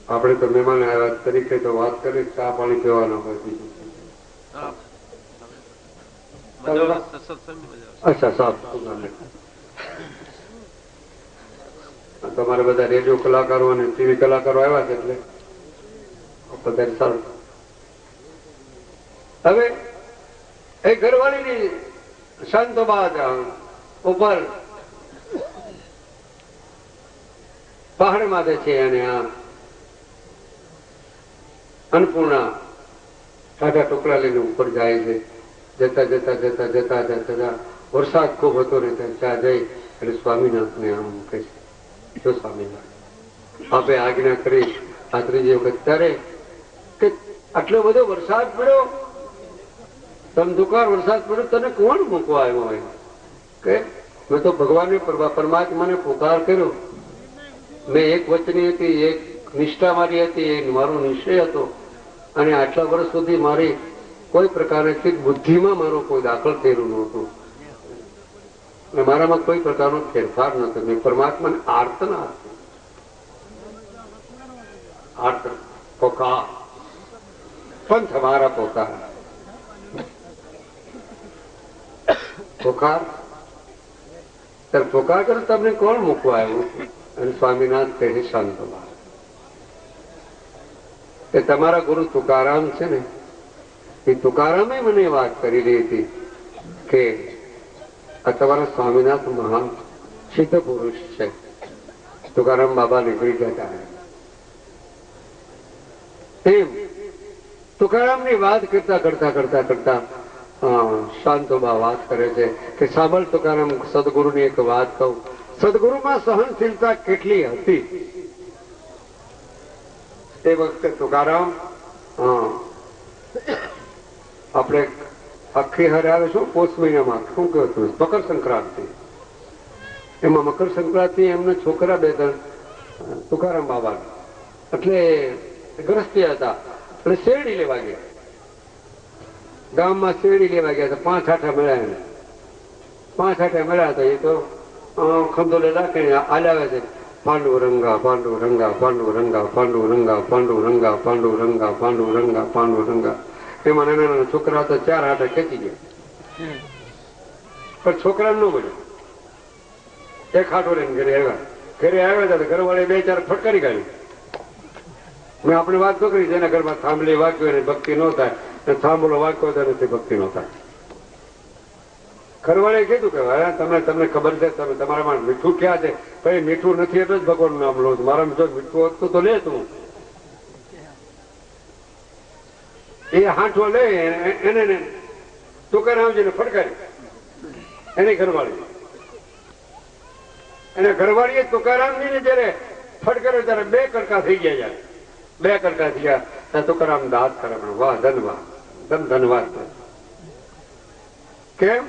આપણે તો મહેમાન આવ્યા તરીકે તો વાત કરી, ચા પાણી પીવાનો હોય બીજું. અચ્છા સાહેબ, તમારે બધા રેડિયો કલાકારો અને ટીવી કલાકારો આવ્યા છે એટલે બધા સારું. હવે એ ઘરવાળીની શાંતો બાદ ઉપર પહાડ માથે છે અને આ અન્નપૂર્ણા ટાટા ટોકરા લઈને ઉપર જાય છે. જતા જતા જતા જતા જતા વરસાદ ખૂબ હતો ને ત્યાં જઈ એટલે સ્વામિનાથને આમ મૂકે છે, જો સ્વામિનાથ આપે આજ્ઞા કરી આ ત્રીજી વખત ત્યારે કે આટલો બધો વરસાદ પડ્યો, ધમધુકાર વરસાદ પડ્યો, તને કોણ મૂકવા આવ્યો હોય? કે મેં તો ભગવાને પરમાત્માને પુકાર કર્યો. મેં એક વચની હતી, એક નિષ્ઠા મારી હતી, એ મારો નિશ્ચય હતો અને આટલા વર્ષ સુધી મારી કોઈ પ્રકારની બુદ્ધિમાં મારો કોઈ દાખલ થયેલું નહોતું અને મારામાં કોઈ પ્રકારનો ફેરફાર નહોતો. મેં પરમાત્માને આર્તના આર્ત પોકાર પંથ મારા પોકાર પોકાર પોકાર કરે તમને કોણ મૂકવા આવ્યું? અને સ્વામિનાથ કહે શાંત. કે તમારા ગુરુ તુકારામ છે ને, એ તુકારામે મને વાત કરેલી હતી કે આ તમારા સ્વામિનાથ મહાન સિદ્ધ પુરુષ છે. તુકારામ બાબા નીકળી ગયા. એમ તુકારામની વાત કરતા શાંતોબા વાત કરે છે કે સાંભળ તુકારામ, સદગુરુની એક વાત કહું. સદગુરુમાં સહનશીલતા કેટલી હતી. એ વખતે તુકારામ આપણે આખી હારે આવે શું પોષ મહિનામાં શું કહેતું મકર સંક્રાંતિ, એમાં મકર સંક્રાંતિ એમના છોકરા બે ત્રણ તુકારામ બાબા એટલે ગ્રસ્તી હતા એટલે શેરડી લેવા ગયા. ગામમાં શેરડી લેવા ગયા હતા. 5 આઠા મળ્યા એને. 5 આઠા મળ્યા હતા. એ તો ખંદોલે રાખીને આલાવે છે. પાંડુરંગા પાંડુરંગા પાંડુરંગા પાંડુરંગા પાંડુરંગા પાંડુરંગા પાંડુરંગા પાંડુરંગા. એમાં નાના નાના છોકરા હતા. 4 આઠા ખેંચી ગયા પણ છોકરા ન મળ્યો. એક હાટો લઈને ઘરે આવ્યા. ઘરે આવ્યા હતા ઘરવાળે 2 4 ફટકારી કાઢી. મેં આપણે વાત કરી જેના ઘરમાં થાંભલી વાક્યો એને ભક્તિ ન થાય, થાંભલો વાક્યો તો નથી ભક્તિ ન થાય. ઘરવાળે કીધું કે તમને ખબર છે તમે તમારામાં મીઠું ક્યાં છે? ભાઈ મીઠું નથી એટલે જ ભગવાનનું નામ લો. મારામાં જો મીઠું હતું તો લે તું. એ હાંઠો લે એને તુકારામજીને ફટકારી. એની ઘરવાળી એને ઘરવાળીએ તુકારામજીને જયારે ફટકાર્યો ત્યારે 2 કડકા થઈ ગયા. 2 કડકા થઈ ગયા. તુકારામ દાદ કરે. વાહ ધન્યવાદ, ધન્યવાદ. કેમ?